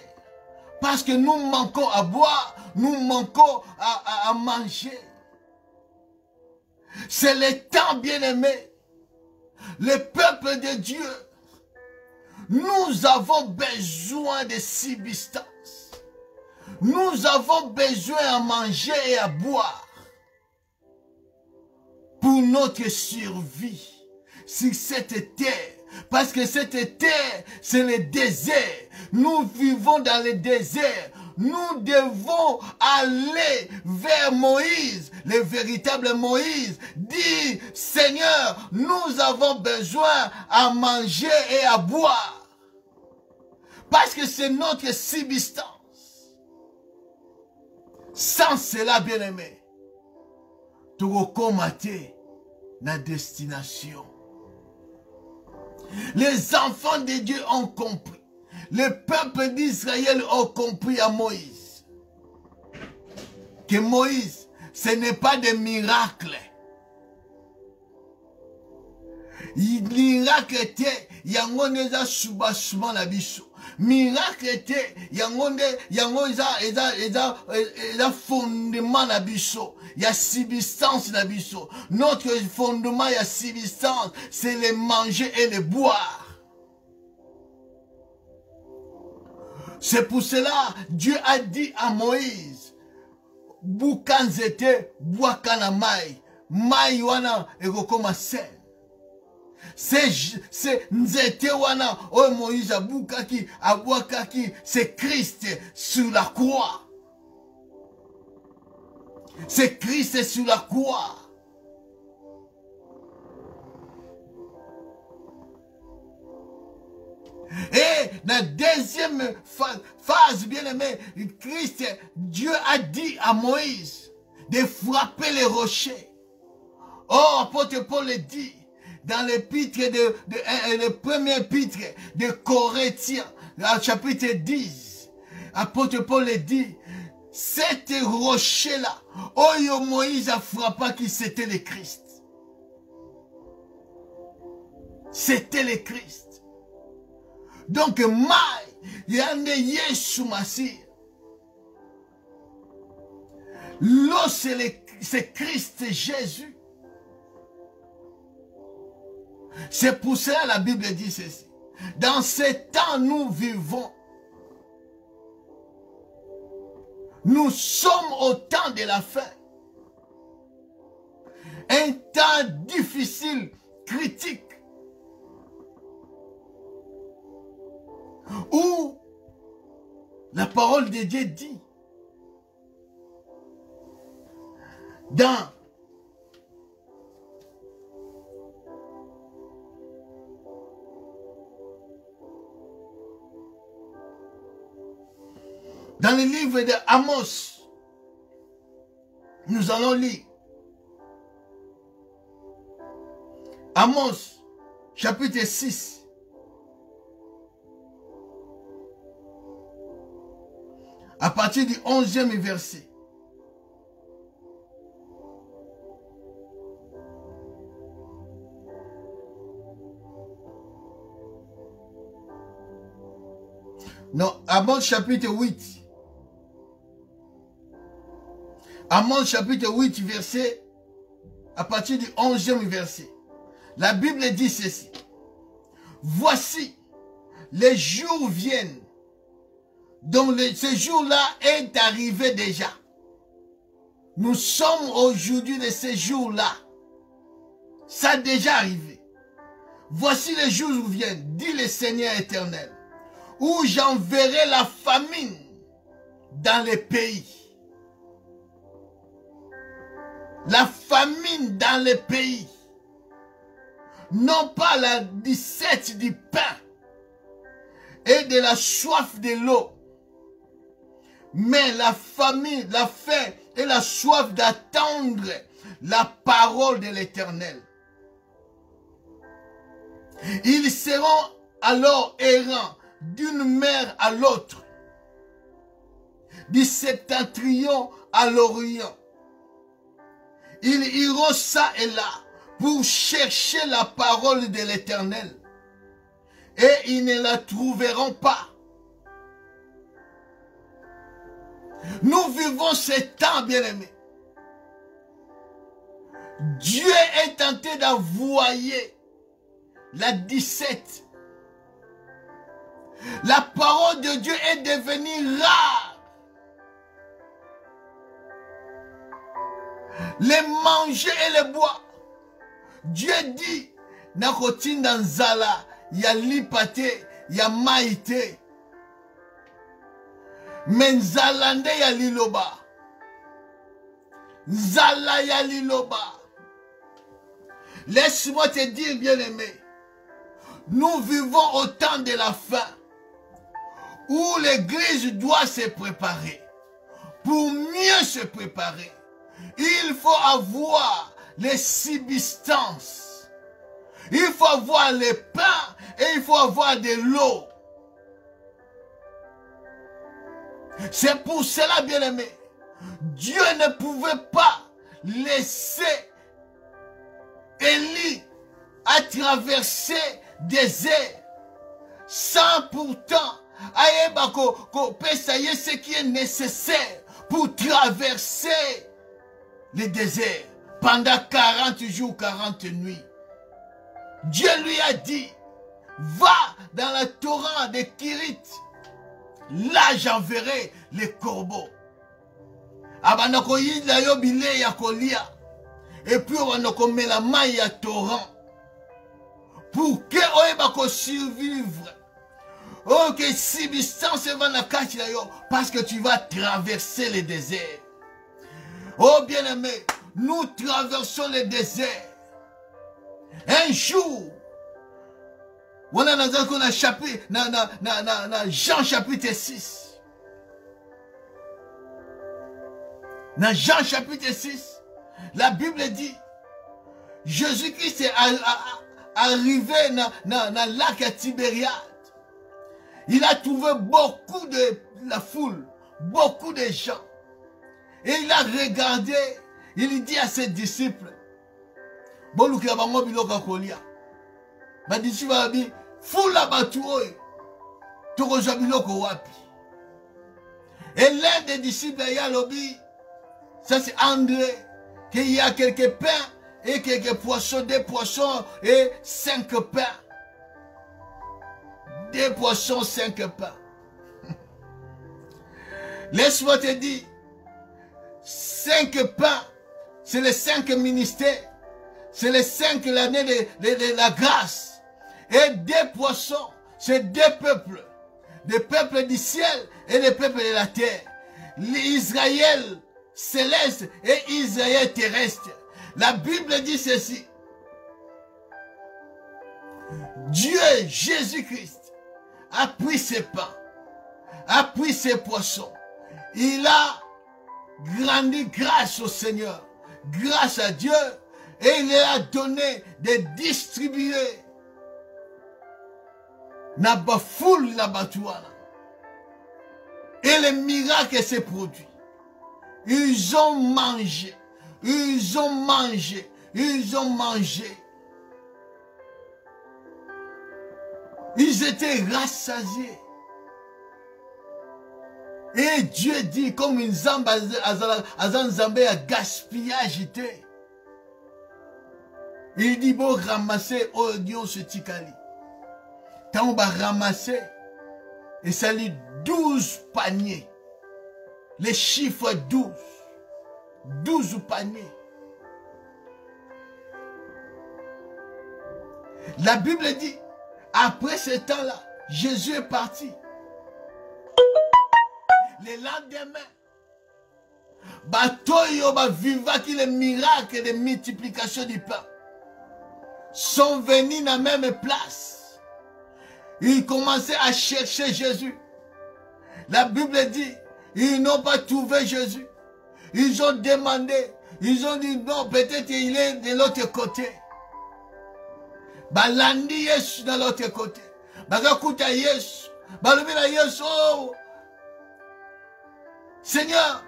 Parce que nous manquons à boire, nous manquons à manger. C'est le temps, bien-aimé. Le peuple de Dieu, nous avons besoin de substance. Nous avons besoin à manger et à boire pour notre survie sur cette terre. Parce que cette terre, c'est le désert. Nous vivons dans le désert. Nous devons aller vers Moïse, le véritable Moïse. Dire, Seigneur, nous avons besoin à manger et à boire. Parce que c'est notre subsistance. Sans cela, bien-aimé, tu recommater la destination. Les enfants de Dieu ont compris. Le peuple d'Israël a compris à Moïse. Que Moïse, ce n'est pas des miracles. Miracle était, yango neza soubachement la biso. Miracle était, yango eza fondement la biso. Il y a subsistance la biso. Notre fondement, il y a subsistance, c'est le manger et le boire. C'est pour cela, Dieu a dit à Moïse, Boukanzete, Bouakana Mai, Mai wana ekokoma sen. C'est Nzete wana, oh Moïse Aboukaki, Abouakaki, c'est Christ sur la croix. C'est Christ sur la croix. Et la deuxième phase, bien aimé, Christ, Dieu a dit à Moïse de frapper les rochers. Oh, apôtre Paul le dit dans l'épître le premier épître de Corinthiens, chapitre 10. Apôtre Paul le dit, cet rocher-là, oh Moïse a frappé qui c'était le Christ. C'était le Christ. Donc, yande Yesu Masih. L'eau, c'est Christ Jésus. C'est pour cela la Bible dit ceci. Dans ce temps, nous vivons. Nous sommes au temps de la fin. Un temps difficile, critique. Où la parole de Dieu dit dans le livre de Amos, nous allons lire Amos chapitre 6. À partir du 11e verset. Non, Amos chapitre 8. Amos chapitre 8 verset, à partir du 11e verset. La Bible dit ceci. Voici, les jours viennent. Donc ce jour-là est arrivé déjà. Nous sommes aujourd'hui de ce jour-là. Ça a déjà arrivé. Voici les jours viennent, dit le Seigneur éternel, où j'enverrai la famine dans les pays. La famine dans les pays. Non pas la disette du pain et de la soif de l'eau, mais la famille, la faim et la soif d'attendre la parole de l'Éternel. Ils seront alors errants d'une mer à l'autre, du septentrion à l'orient. Ils iront ça et là pour chercher la parole de l'Éternel. Et ils ne la trouveront pas. Nous vivons ces temps, bien-aimés. Dieu est tenté d'envoyer la 17. La parole de Dieu est devenue rare. Les manger et les boire. Dieu dit, nakotinda nzala, ya lipate, ya maite. Mais nzala nde ya liloba. Nzala ya liloba. Laisse-moi te dire, bien-aimé, nous vivons au temps de la fin, où l'église doit se préparer. Pour mieux se préparer, il faut avoir les subsistances. Il faut avoir les pains et il faut avoir de l'eau. C'est pour cela, bien-aimé, Dieu ne pouvait pas laisser Élie à traverser des airs sans pourtant ce qui est nécessaire pour traverser le désert pendant 40 jours, 40 nuits. Dieu lui a dit, va dans le torrent de Kirit, là j'enverrai les corbeaux. Et puis on va mettre la maille à torrent pour que on va survivre. Oh, que substance va na kati na yo, parce que tu vas traverser le désert. Oh bien-aimé, nous traversons le désert. Un jour, on a dans chapitre, Jean chapitre 6. Dans Jean chapitre 6, la Bible dit, Jésus-Christ est arrivé dans le lac à Tibériade. Il a trouvé beaucoup de la foule, beaucoup de gens. Et il a regardé, il dit à ses disciples, ma disciple a dit, foule batu oyo, tokoza biloko wapi. Et l'un des disciples y a lobby, ça c'est André, qu'il y a quelques pains et quelques poissons, 2 poissons et 5 pains. 2 poissons, 5 pains. Laisse-moi te dire, 5 pains, c'est les 5 ministères. C'est les 5 l'année de la grâce. Et 2 poissons, c'est 2 peuples. Des peuples du ciel et des peuples de la terre. L'Israël céleste et Israël terrestre. La Bible dit ceci. Dieu, Jésus-Christ, a pris ses pains, a pris ses poissons. Il a grandi grâce au Seigneur, grâce à Dieu, et il a donné de distribuer. Naba foule la batouana. Et le miracle s'est produit. Ils ont mangé, ils ont mangé, ils ont mangé. Ils étaient rassasiés. Et Dieu dit, comme une zambe a gaspillage. Il dit, bon, ramasser oignon ce tikali. Tant on va ramasser, et ça lit 12 paniers. Les chiffres 12. 12 paniers. La Bible dit, après ce temps-là, Jésus est parti. Le lendemain, Batoyo va vivre qui les miracles de multiplication du pain sont venus dans la même place. Ils commençaient à chercher Jésus. La Bible dit, Ils n'ont pas trouvé Jésus. Ils ont demandé. Ils ont dit non, peut-être il est de l'autre côté. Balandi Yesu de l'autre côté. Bagakuta Yesu. Balubila Yesu. Oh. Seigneur,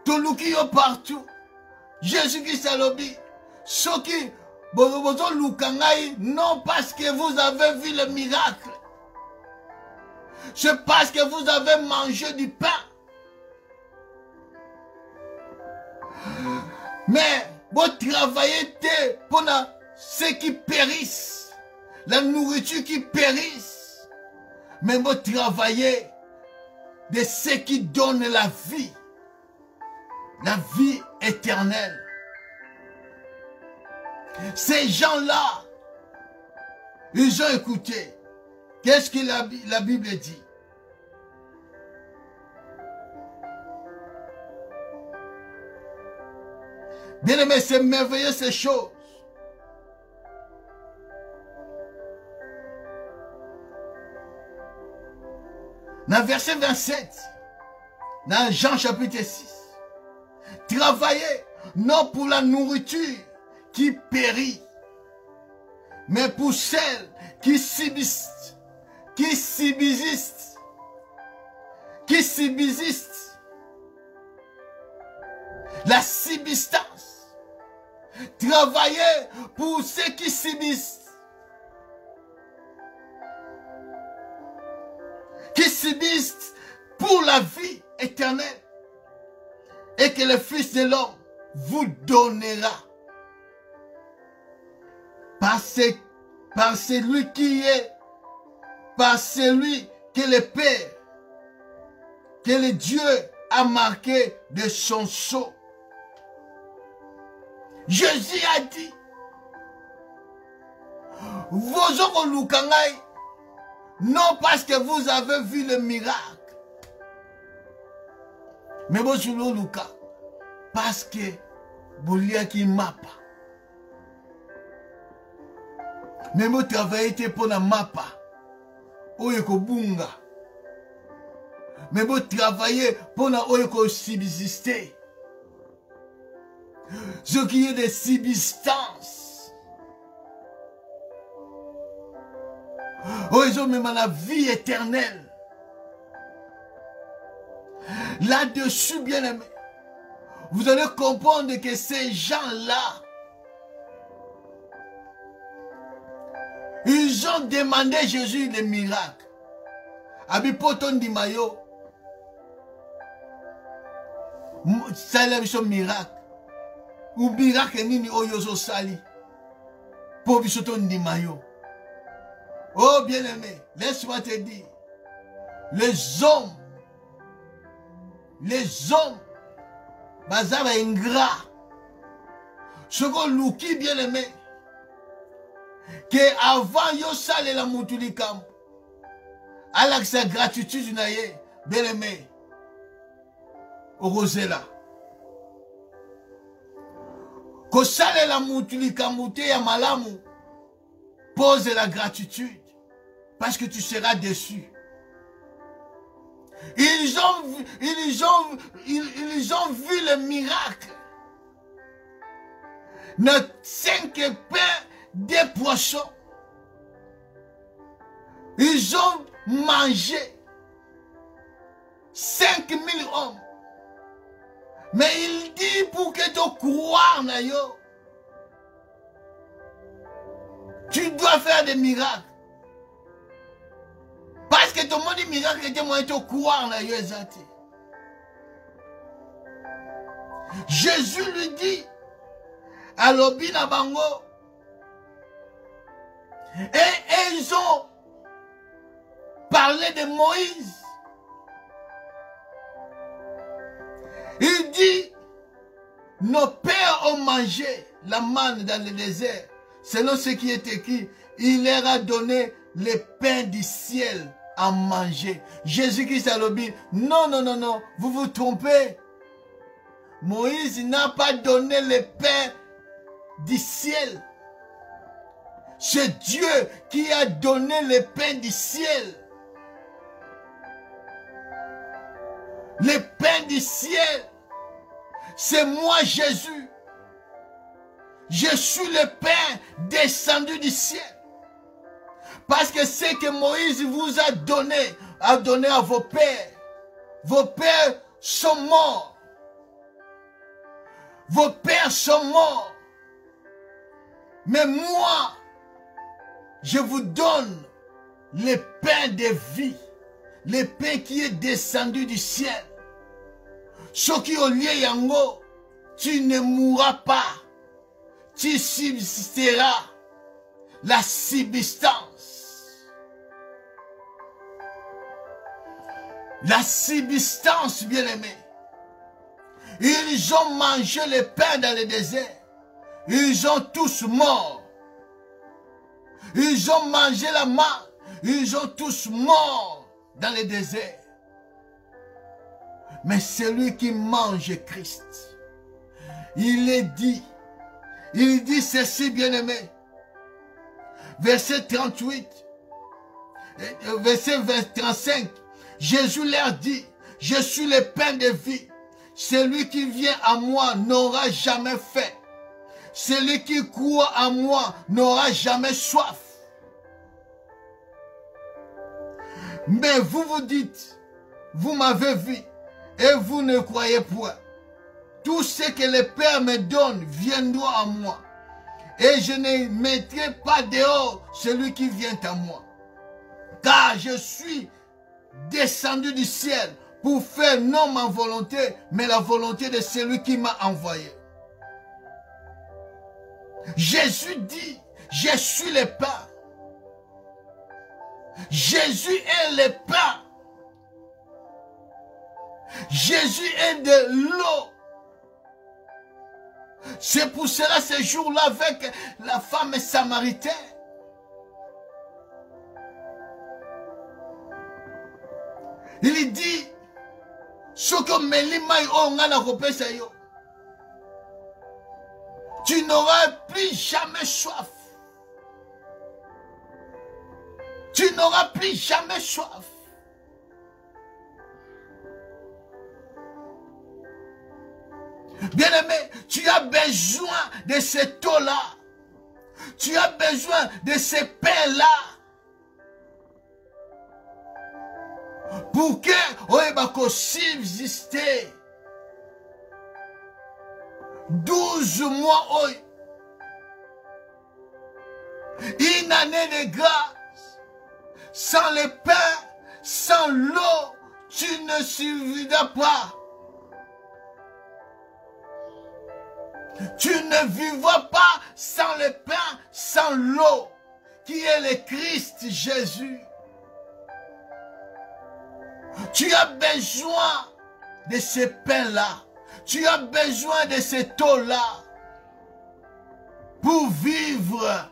toluki yo partout. Jésus-Christ a lobby. Ceux qui non parce que vous avez vu le miracle. C'est parce que vous avez mangé du pain. Mais vous travaillez pour ceux qui périssent. La nourriture qui périssent. Mais vous travaillez de ceux qui donnent la vie. La vie éternelle. Ces gens-là, ils ont écouté. Qu'est-ce que la Bible dit? Bien-aimé, c'est merveilleux ces choses. Dans verset 27, dans Jean chapitre 6, travaillez non pour la nourriture qui périt, mais pour celle qui subsiste, la subsistance. Travaillez pour ceux qui subsistent, pour la vie éternelle, et que le Fils de l'homme vous donnera. Par celui qui est, par celui que le Père, que le Dieu a marqué de son sceau. Jésus a dit, vos ongles lukangai, non parce que vous avez vu le miracle, mais vos ongles luka, parce que vous liez qui mapa. Mais vous travaillez pour la mapa, ou bunga. Mais vous travaillez pour la subsister. Ce qui est de subsistance. Oh, ils ont même la vie éternelle. Là-dessus, bien aimé, vous allez comprendre que ces gens-là, ils ont demandé à Jésus des miracles. Abipoton di mayo. Ça c'est un miracle. Ou miracle nini oyoso sali. Pour bisoton di mayo. Oh bien-aimé, laisse-moi te dire. Les hommes, bazaba ingrat. Ce qu'on louki bien-aimé. Que avant yo sale la mutuli kam. Alors que sa gratitude naye, bien-aimé. Rosela. Ko sale la mutuli kamute ya malamu. Pose la gratitude. Parce que tu seras déçu. Ils ont vu le miracle. Notre 5 pains, des poissons. Ils ont mangé 5000 hommes. Mais il dit pour que tu crois, tu dois faire des miracles. Parce que tout le monde dit miracle était moyen de croire. Jésus lui dit, Alobina Bango, et ils ont parlé de Moïse. Il dit, nos pères ont mangé la manne dans le désert. Selon ce qui est écrit, il leur a donné le pain du ciel à manger. Jésus-Christ a dit, non, non, non, non, vous vous trompez. Moïse n'a pas donné le pain du ciel. C'est Dieu qui a donné le pain du ciel. Le pain du ciel, c'est moi Jésus. Je suis le pain descendu du ciel. Parce que ce que Moïse vous a donné à vos pères. Vos pères sont morts. Vos pères sont morts. Mais moi, je vous donne le pain de vie. Le pain qui est descendu du ciel. Ce qui au lieu yango, tu ne mourras pas. Tu subsisteras. La subsistance. La subsistance, bien-aimé. Ils ont mangé le pain dans le désert. Ils ont tous morts. Ils ont mangé la manne. Ils ont tous morts dans le désert. Mais celui qui mange Christ, il dit ceci, bien-aimé. Verset 38, verset 35, Jésus leur dit, je suis le pain de vie. Celui qui vient à moi n'aura jamais faim. Celui qui croit en moi n'aura jamais soif. Mais vous vous dites, vous m'avez vu et vous ne croyez point. Tout ce que le Père me donne viendra à moi. Et je ne mettrai pas dehors celui qui vient à moi. Car je suis descendu du ciel pour faire non ma volonté, mais la volonté de celui qui m'a envoyé. Jésus dit, je suis le pain. Jésus est le pain. Jésus est de l'eau. C'est pour cela ce jour-là avec la femme samaritaine. Il dit, tu n'auras plus jamais soif. Tu n'auras plus jamais soif. Bien-aimé, tu as besoin de cette eau-là. Tu as besoin de ces pains-là. Pour que on ait subsister 12 mois, une année de grâce, sans le pain, sans l'eau, tu ne survivras pas. Tu ne vivras pas sans le pain, sans l'eau, qui est le Christ Jésus. Tu as besoin de ce pain-là. Tu as besoin de cette eau-là pour vivre.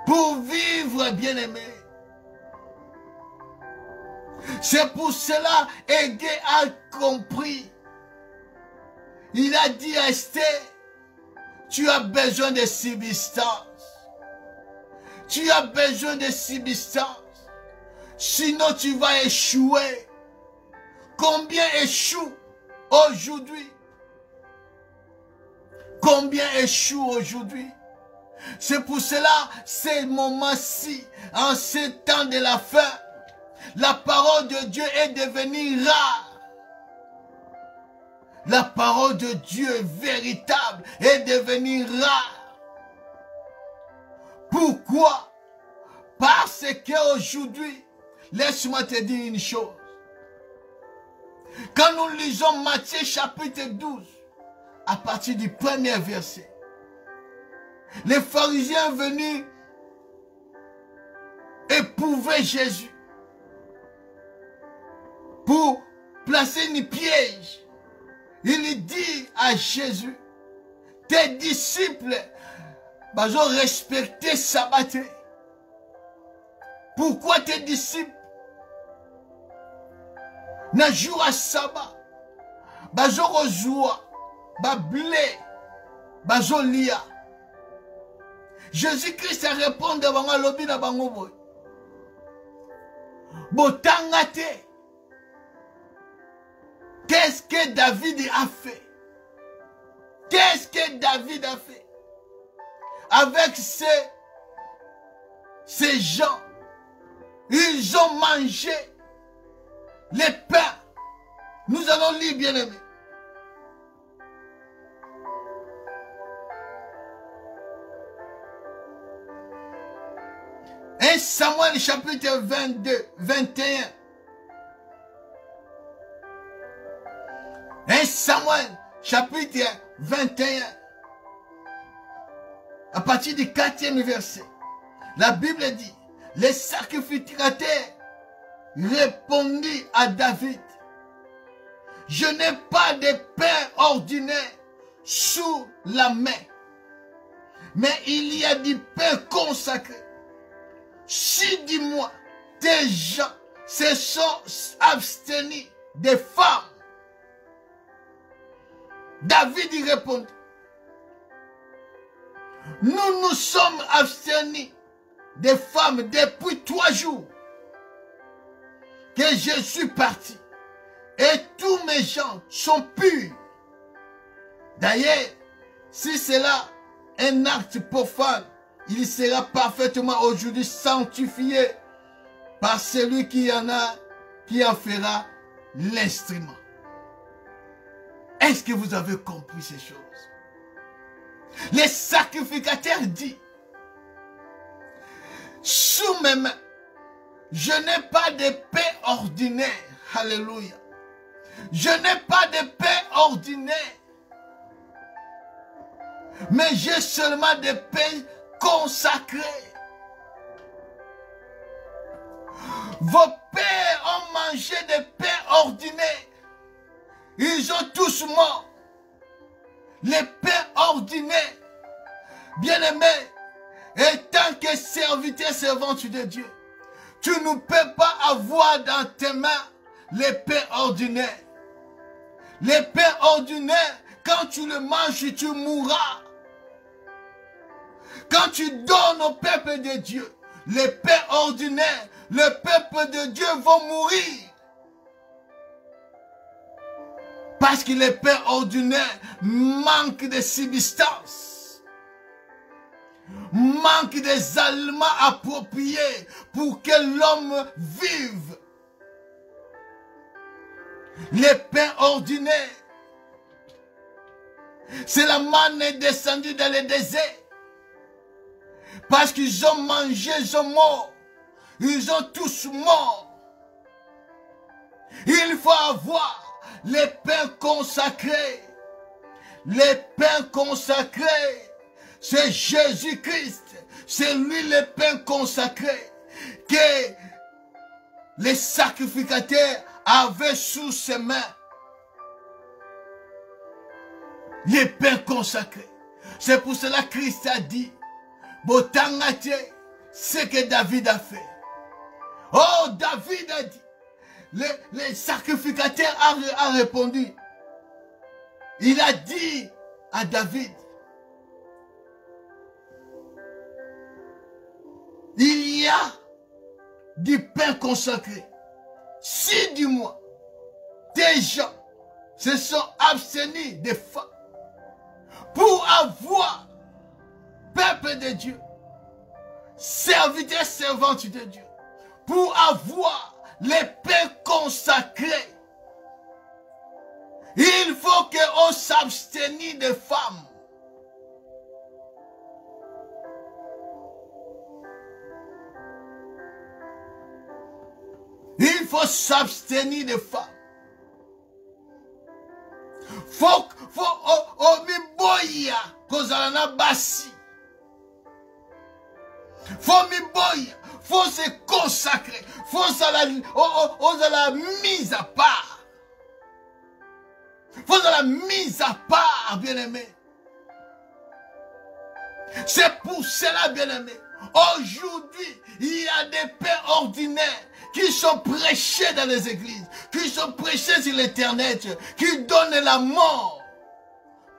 Pour vivre, bien-aimé. C'est pour cela qu'Égué a compris. Il a dit à Esther, tu as besoin de subsistance. Tu as besoin de subsistance. Sinon tu vas échouer. Combien échouent aujourd'hui? Combien échouent aujourd'hui? C'est pour cela, ces moments-ci, en ces temps de la fin, la parole de Dieu est devenue rare. La parole de Dieu véritable est devenue rare. Pourquoi? Parce qu'aujourd'hui, laisse-moi te dire une chose. Quand nous lisons Matthieu chapitre 12, à partir du premier verset, les pharisiens venus éprouver Jésus pour placer une piège. Il dit à Jésus, tes disciples ont respecté Sabbat. Pourquoi tes disciples na jour à sabbat bazo kozwa ba blé bazo lia? Jésus-Christ a répondu à bango lobi na bango boy, botanga te Qu'est-ce que David a fait? Qu'est-ce que David a fait? Avec ces gens, ils ont mangé les pains. Nous allons lire, bien-aimés. 1 Samuel chapitre 22, 21. 1 Samuel chapitre 21. À partir du 4e verset. La Bible dit, les sacrificateurs répondit à David, je n'ai pas de pain ordinaire sous la main, mais il y a du pain consacré. Si, dis-moi, tes gens se sont abstenus des femmes. David y répond, nous nous sommes abstenus des femmes depuis 3 jours que je suis parti. Et tous mes gens sont purs. D'ailleurs, si c'est là un acte profane, il sera parfaitement aujourd'hui sanctifié par celui qui en fera l'instrument. Est-ce que vous avez compris ces choses? Les sacrificateurs disent, sous mes mains, je n'ai pas de pain ordinaire. Alléluia. Je n'ai pas de pain ordinaire. Mais j'ai seulement des pains consacrés. Vos pères ont mangé des pains ordinaires. Ils ont tous morts. Les pains ordinaires. Bien-aimés, et tant que serviteur servante de Dieu, tu ne peux pas avoir dans tes mains les pains ordinaires. Les pains ordinaires, quand tu le manges, tu mourras. Quand tu donnes au peuple de Dieu les pains ordinaires, le peuple de Dieu va mourir. Parce que les pains ordinaires manquent de substance, manquent des aliments appropriés pour que l'homme vive. Les pains ordinaires, c'est la manne descendue dans le désert. Parce qu'ils ont mangé, ils sont morts. Ils ont tous morts. Il faut avoir les pains consacrés. Les pains consacrés, c'est Jésus-Christ. C'est lui le pain consacré que les sacrificateurs avaient sous ses mains. Les pains consacrés. C'est pour cela que Christ a dit, Botangate, ce que David a fait. Oh, David a dit. Les sacrificateurs a répondu. Il a dit à David, il y a du pain consacré. Si, dis-moi, des gens se sont abstenus des femmes pour avoir peuple de Dieu, serviteur, servante de Dieu, pour avoir les pains consacrés, il faut qu'on s'abstienne des femmes. Il faut s'abstenir des femmes. Faut miboya kozalana basi. Faut miboya, faut se consacrer, faut la mise à part. Faut la mise à part, bien-aimé. C'est pour cela, bien-aimé. Aujourd'hui, il y a des pains ordinaires qui sont prêchés dans les églises, qui sont prêchés sur l'internet, qui donnent la mort.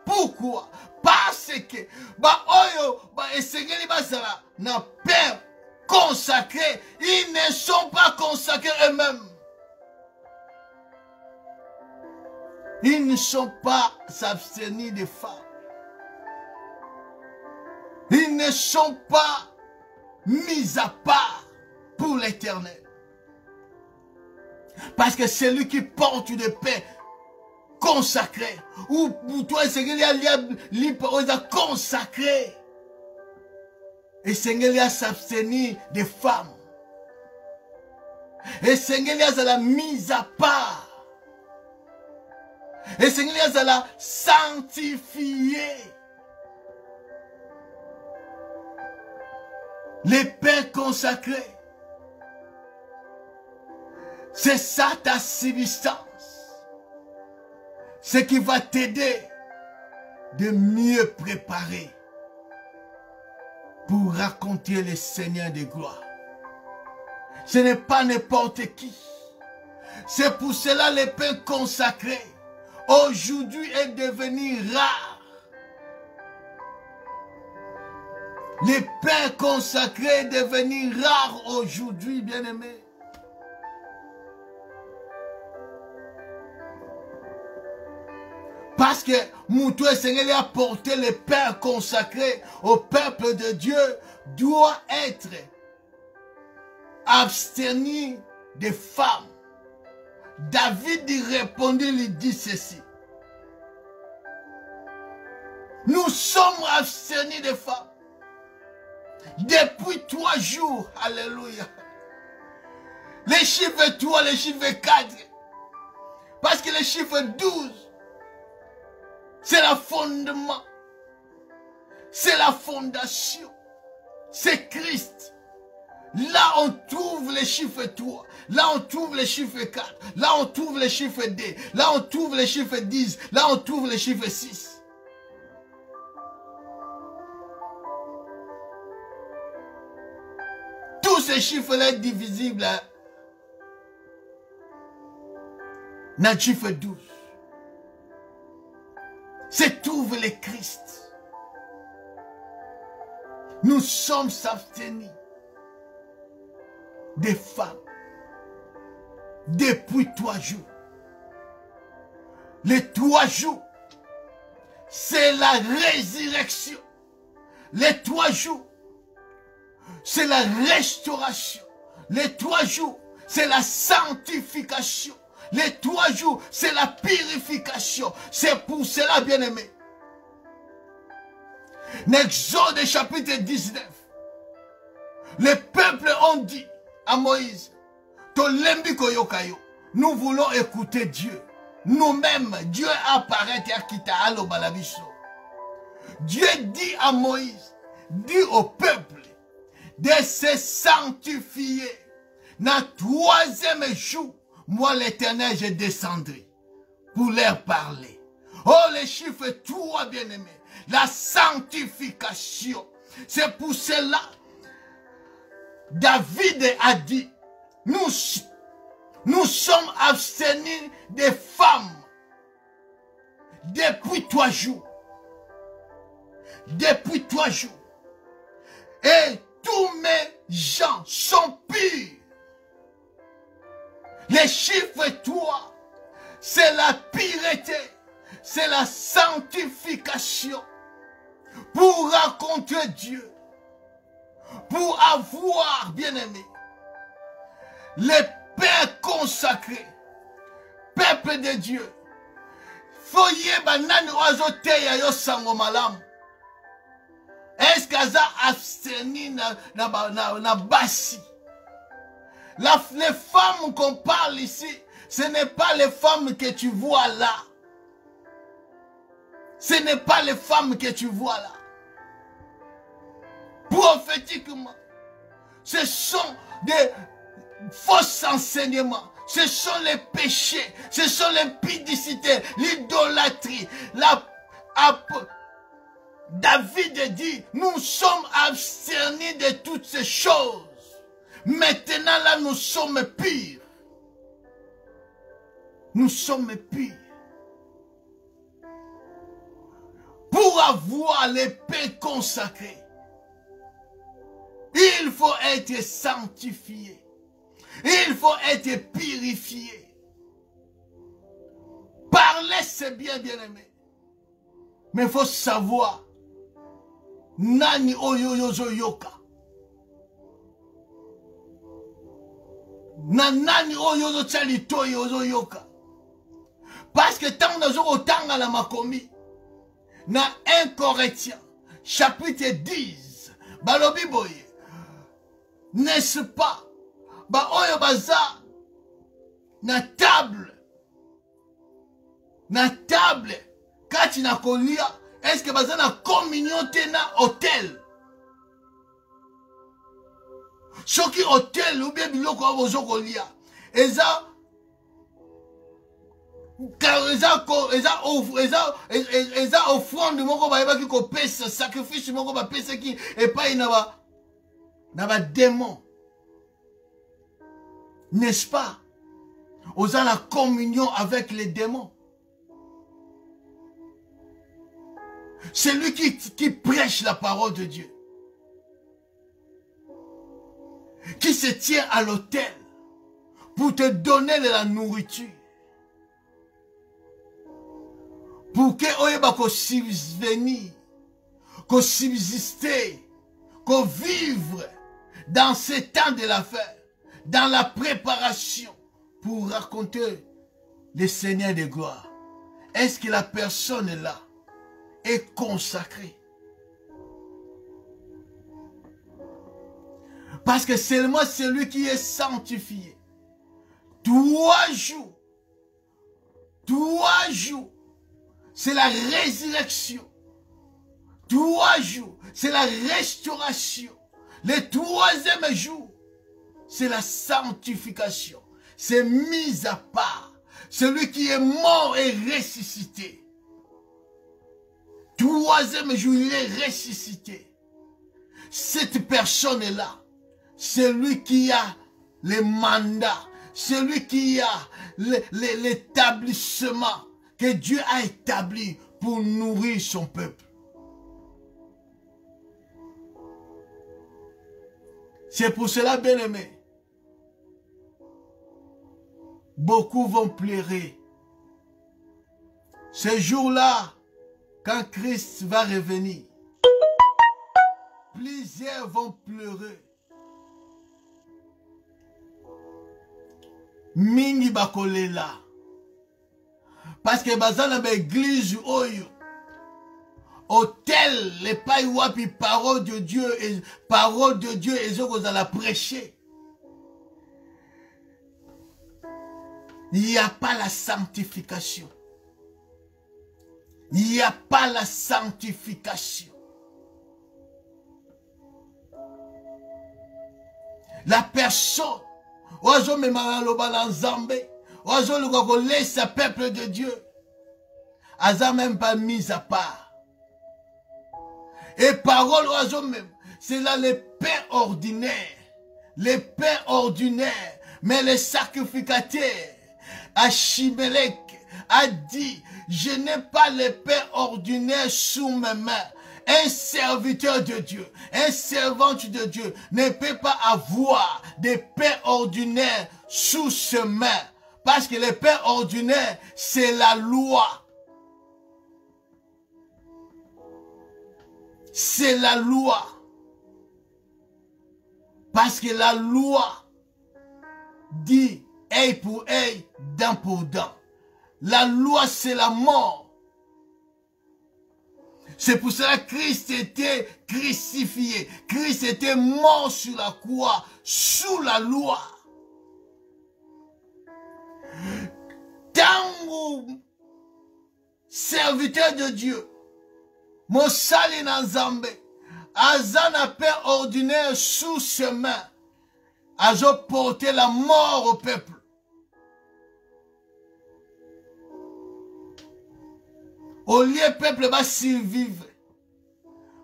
Pourquoi? Parce que na pain consacré, ils ne sont pas consacrés eux-mêmes. Ils ne sont pas abstenus des femmes. Ils ne sont pas mis à part pour l'éternel. Parce que c'est lui qui porte une paix consacrée. Ou pour toi, Seigneur, il y a consacré. Et Seigneur, il y a s'abstenir des femmes. Et Seigneur, il y a la mise à part. Et Seigneur, il y a la sanctifier. Les pains consacrés. C'est ça ta subsistance. Ce qui va t'aider de mieux préparer pour raconter le Seigneur de gloire. Ce n'est pas n'importe qui. C'est pour cela les pains consacrés aujourd'hui est devenu rare. Les pains consacrés est devenu rare aujourd'hui, bien-aimés. Parce que Moutou et Seigneur a porté les pains consacrés au peuple de Dieu doit être abstenu des femmes. David y répondit, il dit ceci. Nous sommes abstenus des femmes. Depuis 3 jours, alléluia. Les chiffres 3, les chiffres 4. Parce que les chiffres 12, c'est le fondement. C'est la fondation. C'est Christ. Là, on trouve les chiffres 3. Là, on trouve les chiffres 4. Là, on trouve les chiffres 2. Là, on trouve les chiffres 10. Là, on trouve les chiffres 6. Tous ces chiffres-là divisibles dans le chiffre 12. C'est trouve le Christ. Nous sommes abstenus des femmes depuis 3 jours. Les 3 jours, c'est la résurrection. Les 3 jours, c'est la restauration. Les 3 jours, c'est la sanctification. Les 3 jours, c'est la purification. C'est pour cela, bien-aimé. Exode chapitre 19. Les peuples ont dit à Moïse, nous voulons écouter Dieu. Nous-mêmes, Dieu apparaît à Kitahalo Balabiso. Dieu dit à Moïse, dit au peuple de se sanctifier. Dans le 3e jour, moi l'Éternel, je descendrai pour leur parler. Oh, les chiffres 3, bien-aimés. La sanctification. C'est pour cela, David a dit, nous sommes abstenus des femmes depuis 3 jours. Depuis 3 jours. Et tous mes gens sont purs. Les chiffres 3, c'est la pureté, c'est la sanctification pour rencontrer Dieu, pour avoir, bien-aimé, les pères consacrés, peuple de Dieu. Foyer banani oazote ya yo sango malamu. Est-ce qu'elle a abstenu na basi? Les femmes qu'on parle ici, ce n'est pas les femmes que tu vois là. Ce n'est pas les femmes que tu vois là. Prophétiquement, ce sont des faux enseignements. Ce sont les péchés. Ce sont l'impudicité, l'idolâtrie. David dit, nous sommes abstenus de toutes ces choses. Maintenant là, nous sommes purs. Nous sommes purs. Pour avoir les paix consacrés, il faut être sanctifié. Il faut être purifié. Parler, c'est bien, bien aimé. Mais il faut savoir, nani oyoyozo yoka. Nani oyozo tchalito yozo yoka. Parce que tant nous avons autant à la makomi, na 1 Corinthiens, chapitre 10, balobi boye, n'est-ce pas, ba oyo baza, na table, kati na kolia, est-ce que baza na communion te na hôtel? Soki hôtel ou bien biloko wa bozo kolia, eza offrande moko bayebaki kopesa, sacrifice moko bapesaki epai na ba démon. N'est-ce pas? Oza la communion avec les démons. C'est lui qui prêche la parole de Dieu, qui se tient à l'autel pour te donner de la nourriture, pour que oyeba ko subvenir, ko subsister, ko vivre dans ces temps de l'affaire, dans la préparation pour raconter le Seigneur de gloire. Est-ce que la personne là est consacrée? Parce que seulement celui qui est sanctifié, 3 jours, c'est la résurrection. 3 jours, c'est la restauration. Le 3e jour, c'est la sanctification. C'est mis à part. Celui qui est mort et ressuscité. 3e jour, il est ressuscité. Cette personne-là, celui qui a le mandat, celui qui a l'établissement que Dieu a établi pour nourrir son peuple. C'est pour cela, bien-aimés, beaucoup vont pleurer. Ce jour-là, quand Christ va revenir, plusieurs vont pleurer. Mingi bakolela. Parce que bazana ba église oyo, hôtel, les païs wapi parole de Dieu et zoko za la prêcher. Il n'y a pas la sanctification. Il n'y a pas la sanctification. La personne, oiseau me malaloba la nzambe, oiseau le laisse le peuple de Dieu, aza même pas mis à part. Et parole oiseau même, c'est là les pains ordinaires, mais les sacrificateurs, Achimelech a dit, je n'ai pas les pains ordinaires sous mes mains. Un serviteur de Dieu, un servante de Dieu ne peut pas avoir des pains ordinaires sous ses mains. Parce que les pains ordinaires, c'est la loi. C'est la loi. Parce que la loi dit œil pour œil, dent pour dent. La loi, c'est la mort. C'est pour cela que Christ était crucifié. Christ était mort sur la croix, sous la loi. Tango, serviteur de Dieu, Mosali Nzambe, Azana père ordinaire sous ses mains, a porté la mort au peuple. Au lieu le peuple va survivre.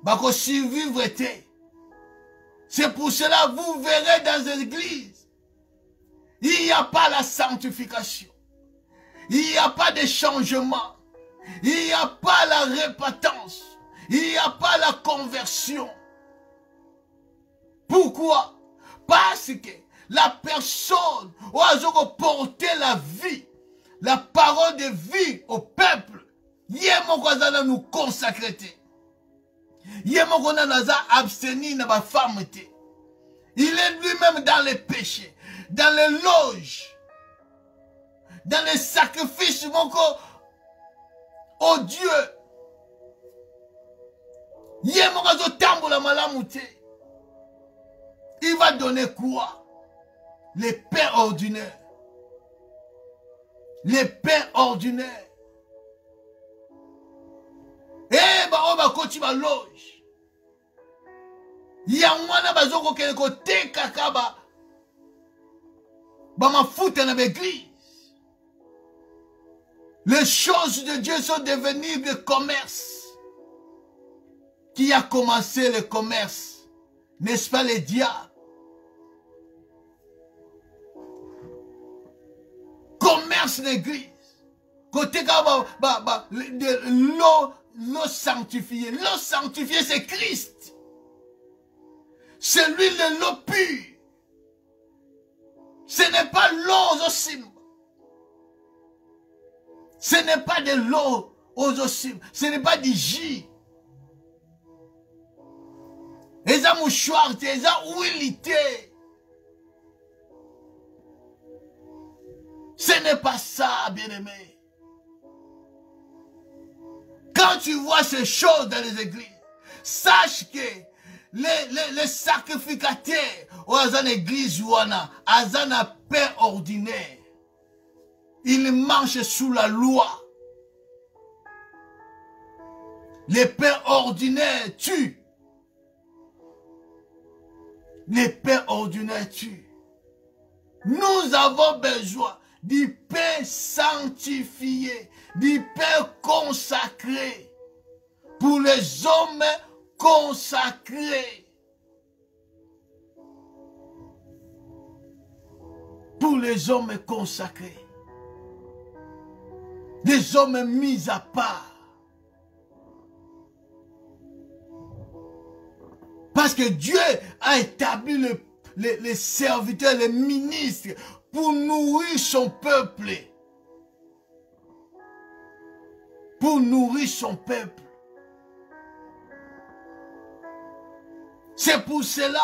Va survivre. C'est pour cela que vous verrez dans l'église. Il n'y a pas la sanctification. Il n'y a pas de changement. Il n'y a pas la repentance. Il n'y a pas la conversion. Pourquoi? Parce que la personne où a porté la vie, la parole de vie au peuple. Yémokozana nous consacrer. Yémokona naza abstenir na ba femme. Il est lui-même dans les péchés, dans les loges, dans les sacrifices, mon corps, oh Dieu. Yémokazo tambola malamute. Il va donner quoi? Les pères ordinaires. Les pères ordinaires. Eh, bah, on va continuer à loge. Yamwana bazoko keleko te kakaba. Bah, ma foute dans l'église. Les choses de Dieu sont devenues des commerces. Qui a commencé le commerce? N'est-ce pas le diable? Commerce l'église. Côté l'eau sanctifiée. L'eau sanctifiée, c'est Christ. C'est lui l'eau pure. Ce n'est pas l'eau aux cimes. Ce n'est pas de l'eau aux cimes. Ce n'est pas du jus. Eza mouchoir, eza huilité. Ce n'est pas ça, bien-aimé. Quand tu vois ces choses dans les églises, sache que les sacrificateurs, ou dans l'église, ou dans un père ordinaire, ils marchent sous la loi. Les pères ordinaires tuent. Les pères ordinaires tuent. Nous avons besoin du pain sanctifié, du pain consacré, pour les hommes consacrés. Pour les hommes consacrés. Des hommes mis à part. Parce que Dieu a établi les serviteurs, les ministres, pour nourrir son peuple. Pour nourrir son peuple. C'est pour cela.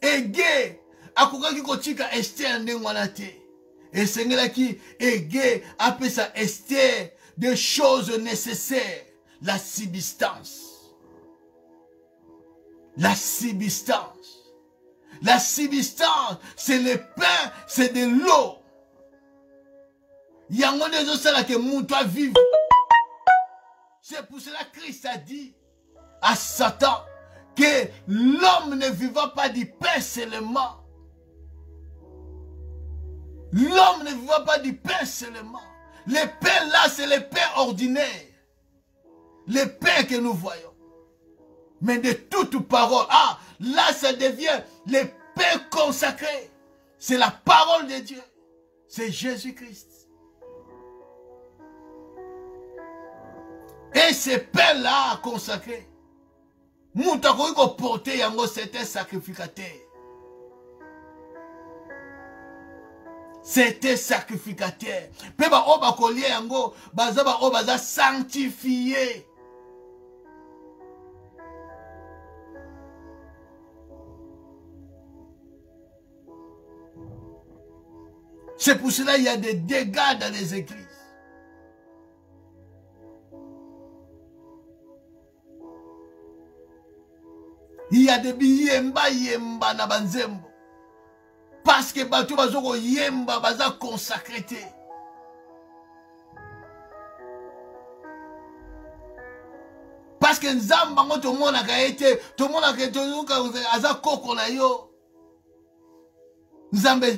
Ege, akokaki kotika Esther ndengwanate. Et Seigneur qui Ege appelle ça Esther des choses nécessaires. La subsistance. La subsistance. La subsistance, c'est le pain, c'est de l'eau. Il y a un monde que mon toi vivre. C'est pour cela que Christ a dit à Satan que l'homme ne vivra pas du pain seulement. L'homme ne vivra pas du pain seulement. Le pain là, c'est le pain ordinaire. Le pain que nous voyons. Mais de toute parole, ah, là ça devient le pain consacré. C'est la parole de Dieu. C'est Jésus-Christ. Et ce pain-là consacré, moutakoui ko porter yango, c'était sacrificateur. C'était sacrificateur. Pe ba oba kolie yango, baza ba oba za sanctifié. C'est pour cela qu'il y a des dégâts dans les églises. Il y a des yemba na banzembo. Parce que bato bazoko yemba baza consacré. Parce que nzamba ngo to mona ka ete, to mona ka to aza koko na yo. Nzambe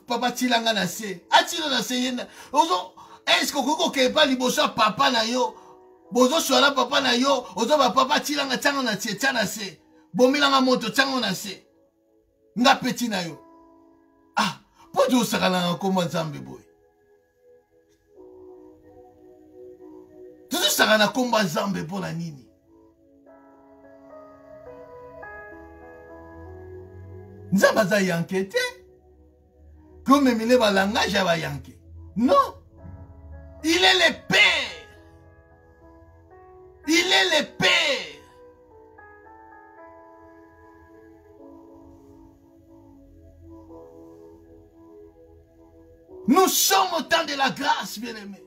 papa tilanga na se. Atilo na se yena. Ozo est-ce que koko ke pa liboso papa na yo? Bozo sola papa na yo, ozo ba papa tilanga tanga na se tana se. Bomilanga moto tanga na se. Nga petit na yo. Ah, pojo sakana ngoma Nzambe boy. Tuzo sakana komba Nzambe pona nini? Nzambe za yanke te. Comme mile ba langage ba yanke. Non. Il est le Père. Il est le Père. Nous sommes au temps de la grâce, bien-aimés.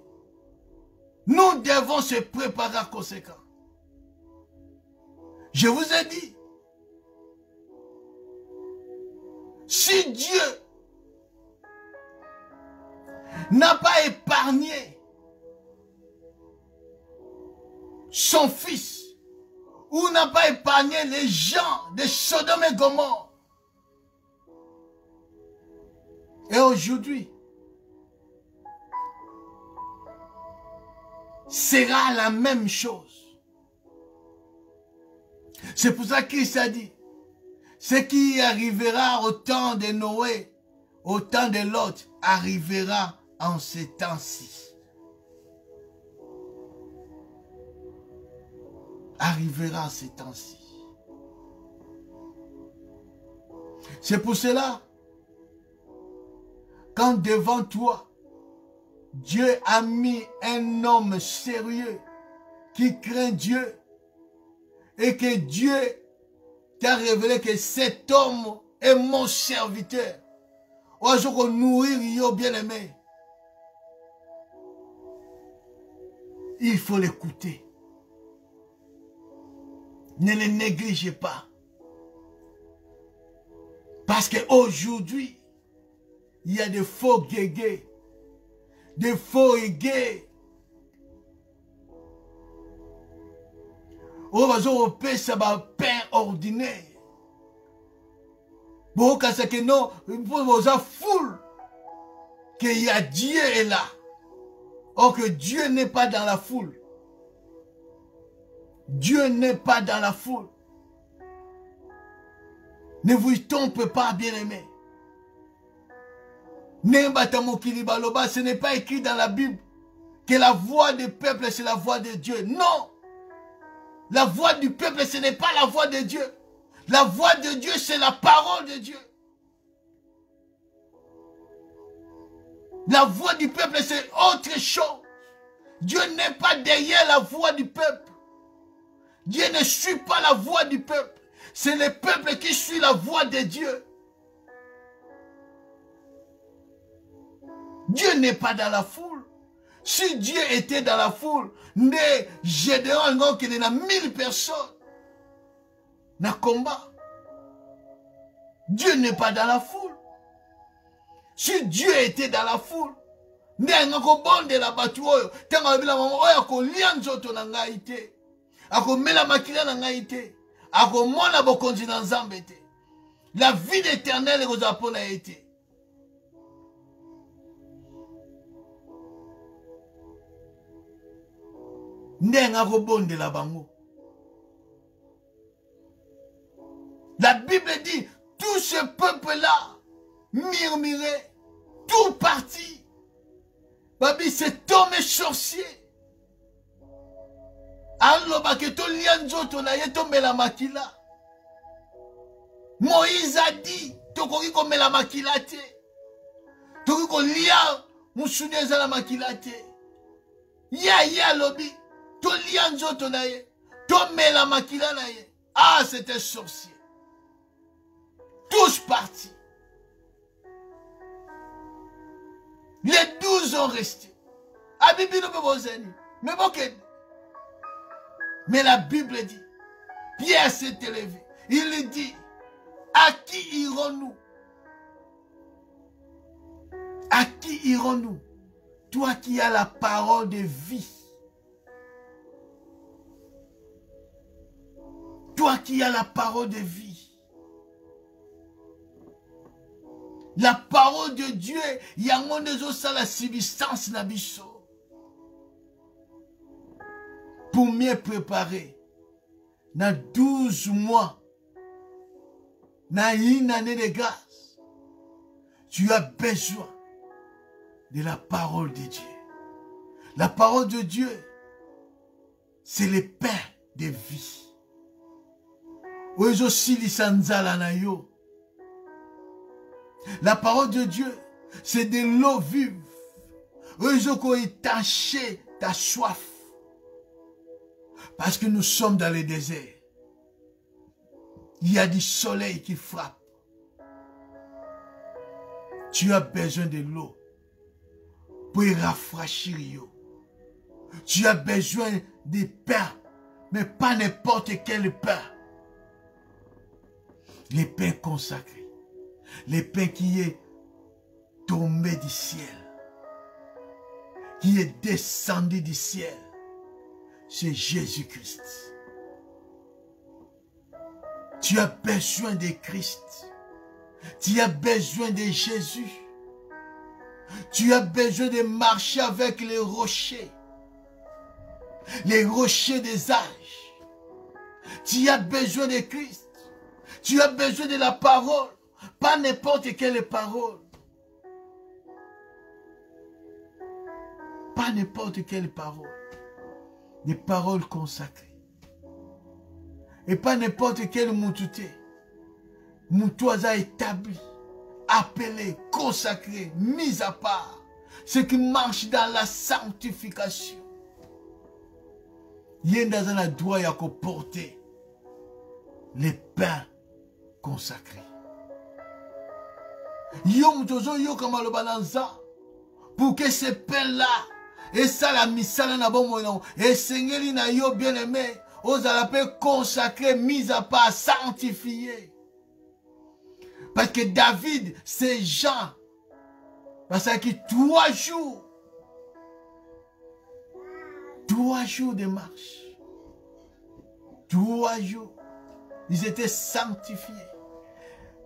Nous devons se préparer à conséquent. Je vous ai dit, si Dieu n'a pas épargné son fils, ou n'a pas épargné les gens de Sodome et Gomorrhe, et aujourd'hui, sera la même chose. C'est pour ça qu'il s'est dit, ce qui arrivera au temps de Noé, au temps de Lot, arrivera en ces temps-ci. Arrivera en ces temps-ci. C'est pour cela, quand devant toi, Dieu a mis un homme sérieux qui craint Dieu et que Dieu t'a révélé que cet homme est mon serviteur. Aujourd'hui, nourrir yo bien-aimé. Il faut l'écouter. Ne le négligez pas. Parce qu'aujourd'hui, il y a des faux guégués. Des faux gays. On va au pain, ça va pain ordinaire. Bon, quand c'est que non, vous avez foule qu'il y a Dieu est là. Or que Dieu n'est pas dans la foule. Dieu n'est pas dans la foule. Ne vous trompez pas, bien-aimés. Ce n'est pas écrit dans la Bible que la voix du peuple c'est la voix de Dieu. Non. La voix du peuple ce n'est pas la voix de Dieu. La voix de Dieu c'est la parole de Dieu. La voix du peuple c'est autre chose. Dieu n'est pas derrière la voix du peuple. Dieu ne suit pas la voix du peuple. C'est le peuple qui suit la voix de Dieu. Dieu n'est pas dans la foule. Si Dieu était dans la foule, Gédéon qu'il y a 1000 personnes dans le combat. Dieu n'est pas dans la foule. Si Dieu était dans la foule, il y a un bon de la bateau. Il y a un bon de la bateau. La vie éternelle est au été. La Bible dit, tout ce peuple-là murmurait, tout parti. Babi, cet homme est sorcier. Moïse a dit, tokoki ko mela makila te. Tokoki ko lia musune za la makila te. Ya lobi. To lia nzoto na ye. To mela makila na ye. Ah, c'était sorcier. Tous partis. Les 12 ont resté. Mais la Bible dit, Pierre s'est élevé. Il dit, à qui irons-nous? À qui irons-nous? Toi qui as la parole de vie. Toi qui as la parole de vie. La parole de Dieu, il y a un de la substance nabiso. Pour mieux préparer, dans 12 mois, dans une année de grâce, tu as besoin de la parole de Dieu. La parole de Dieu, c'est le pain de vie. La parole de Dieu, c'est de l'eau vive. Ozoko étancher ta soif. Parce que nous sommes dans le désert. Il y a du soleil qui frappe. Tu as besoin de l'eau pour y rafraîchir. Tu as besoin de pain, mais pas n'importe quel pain. Le pain consacré. Le pain qui est tombé du ciel. Qui est descendu du ciel. C'est Jésus-Christ. Tu as besoin de Christ. Tu as besoin de Jésus. Tu as besoin de marcher avec les rochers. Les rochers des âges. Tu as besoin de Christ. Tu as besoin de la parole. Pas n'importe quelle parole. Pas n'importe quelle parole. Des paroles consacrées. Et pas n'importe quel moutouté. Moutouaza établi, appelé, consacré, mis à part. Ce qui marche dans la sanctification. Yendazana doit yako porter les pains consacrés. Yo moutozo yo kamalo balanza. Pour que ces pains-là, et ça la misala na bon moyen, et sengeli na yo bien aimé, aux alapés consacrés, mis à part, sanctifiés. Parce que David, c'est Jean. Parce que 3 jours de marche. 3 jours. Ils étaient sanctifiés.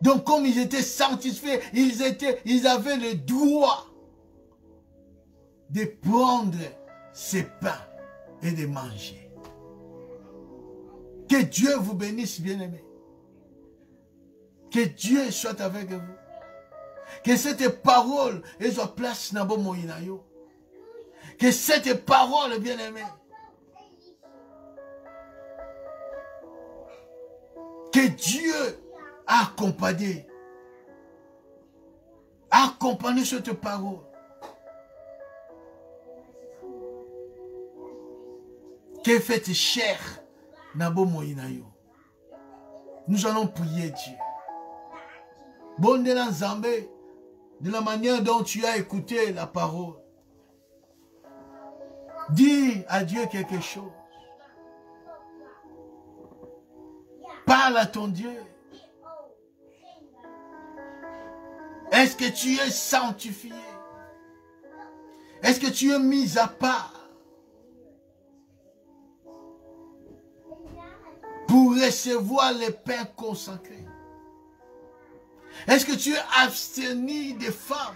Donc comme ils étaient sanctifiés, ils avaient le droit de prendre ces pains et de manger. Que Dieu vous bénisse, bien-aimés. Que Dieu soit avec vous. Que cette parole soit place dans vos moyens. Que cette parole, bien-aimée, que Dieu a accompagné cette parole. Que fait chair dans vos moyens. Nous allons prier Dieu. Bon de la Zambé, de la manière dont tu as écouté la parole. Dis à Dieu quelque chose. Parle à ton Dieu. Est-ce que tu es sanctifié? Est-ce que tu es mis à part pour recevoir les pains consacrés? Est-ce que tu es abstenu des femmes?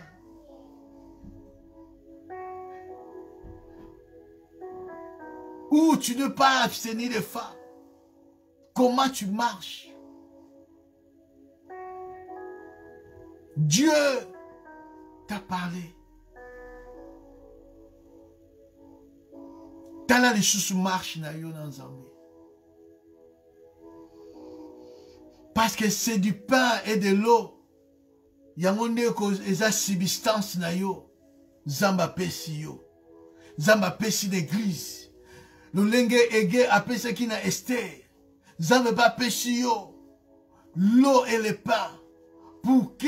Ou tu n'es pas abstenu des femmes? Comment tu marches? Dieu t'a parlé. T'as là les choses marchent dans Zambie. Parce que c'est du pain et de l'eau. Il y a une substance na yo. Zamba pesi yo. Zamba pesi l'église. Le lenge ege appelle ce qui n'a Esther. Zamba pas pesi yo. L'eau et le pain. Pour que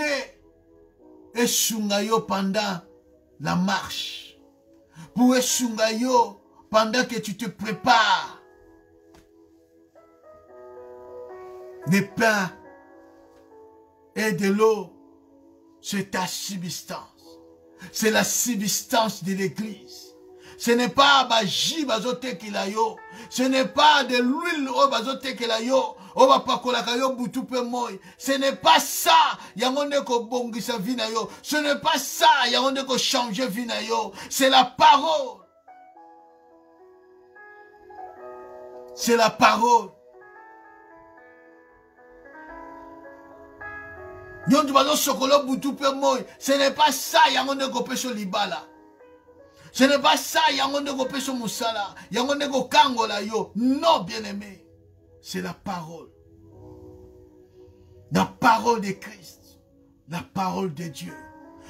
esunga yo pendant la marche. Pour esunga yo pendant que tu te prépares. Le pain et de l'eau, c'est ta substance. C'est la substance de l'église. Ce n'est pas baji bazote kilayo. Ce n'est pas de l'huile au bazote kilayo. Ce n'est pas ça. Ce n'est pas ça. Changer vinayo. C'est la parole. C'est la parole. Ce n'est pas ça, ce n'est pas ça, non, bien-aimé. C'est la parole. La parole de Christ. La parole de Dieu.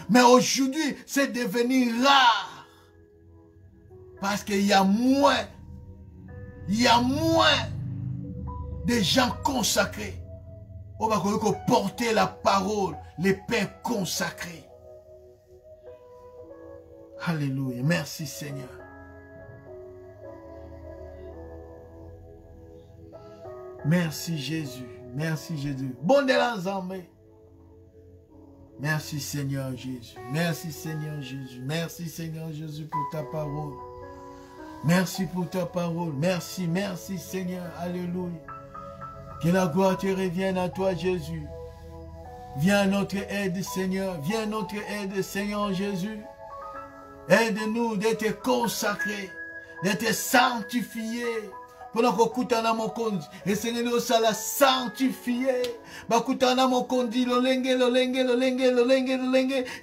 Mais aujourd'hui, c'est devenu rare. Parce qu'il y a moins de gens consacrés. On va porter la parole, les pains consacrés. Alléluia. Merci Seigneur. Merci Jésus. Merci Jésus. Bon de l'ensemble. Merci Seigneur Jésus. Merci Seigneur Jésus. Merci Seigneur Jésus pour ta parole. Merci pour ta parole. Merci, merci Seigneur. Alléluia. Que la gloire te revienne à toi Jésus. Viens à notre aide Seigneur. Viens à notre aide Seigneur Jésus. Aide-nous d'être consacrés, d'être sanctifiés. Pendant qu'on kutana mokondi, et Seigneur nous ça la sanctifié. Ba kutana mokondi lolenge,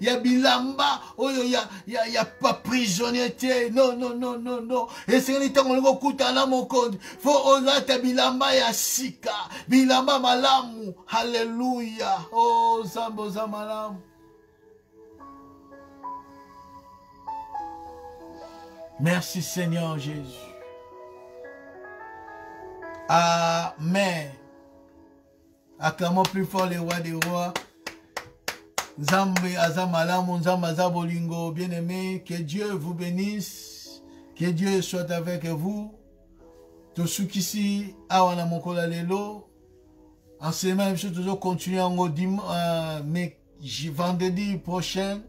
ya bilamba, oyo ya pas prisonnier. Non. Et Seigneur nous kutana mokondi, faut ozata bilamba ya sika, bilamba malamu. Alléluia. Oh zambo zamalamu. Merci Seigneur Jésus. Amen. Acclamons plus fort les rois des rois. Nzambe azamalamu, nzambe azabolingo, bien-aimé, que Dieu vous bénisse, que Dieu soit avec vous. Tout ce qui ici, awana mokola lelo, en semaine, je vais toujours continuer mais vendredi prochain,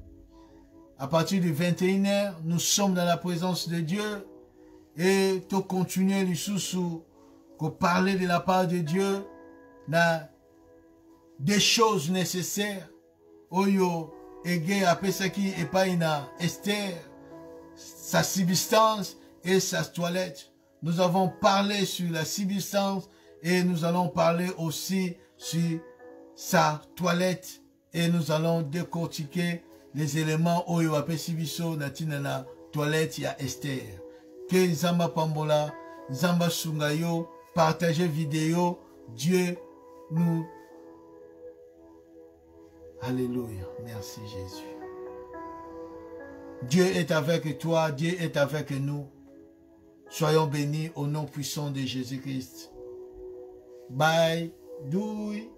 à partir de 21h, nous sommes dans la présence de Dieu et tout continuer les sous pour parler de la part de Dieu dans des choses nécessaires. Oyo, ege apesaki epaina Esther, sa subsistance et sa toilette. Nous avons parlé sur la subsistance et nous allons parler aussi sur sa toilette et nous allons décortiquer les éléments oyo apesibiso natina na toilette ya Esther. Que Zamba Pambola, Zamba Sungayo, partagez vidéo, Dieu nous... Alléluia, merci Jésus. Dieu est avec toi, Dieu est avec nous. Soyons bénis au nom puissant de Jésus-Christ. Bye, douille.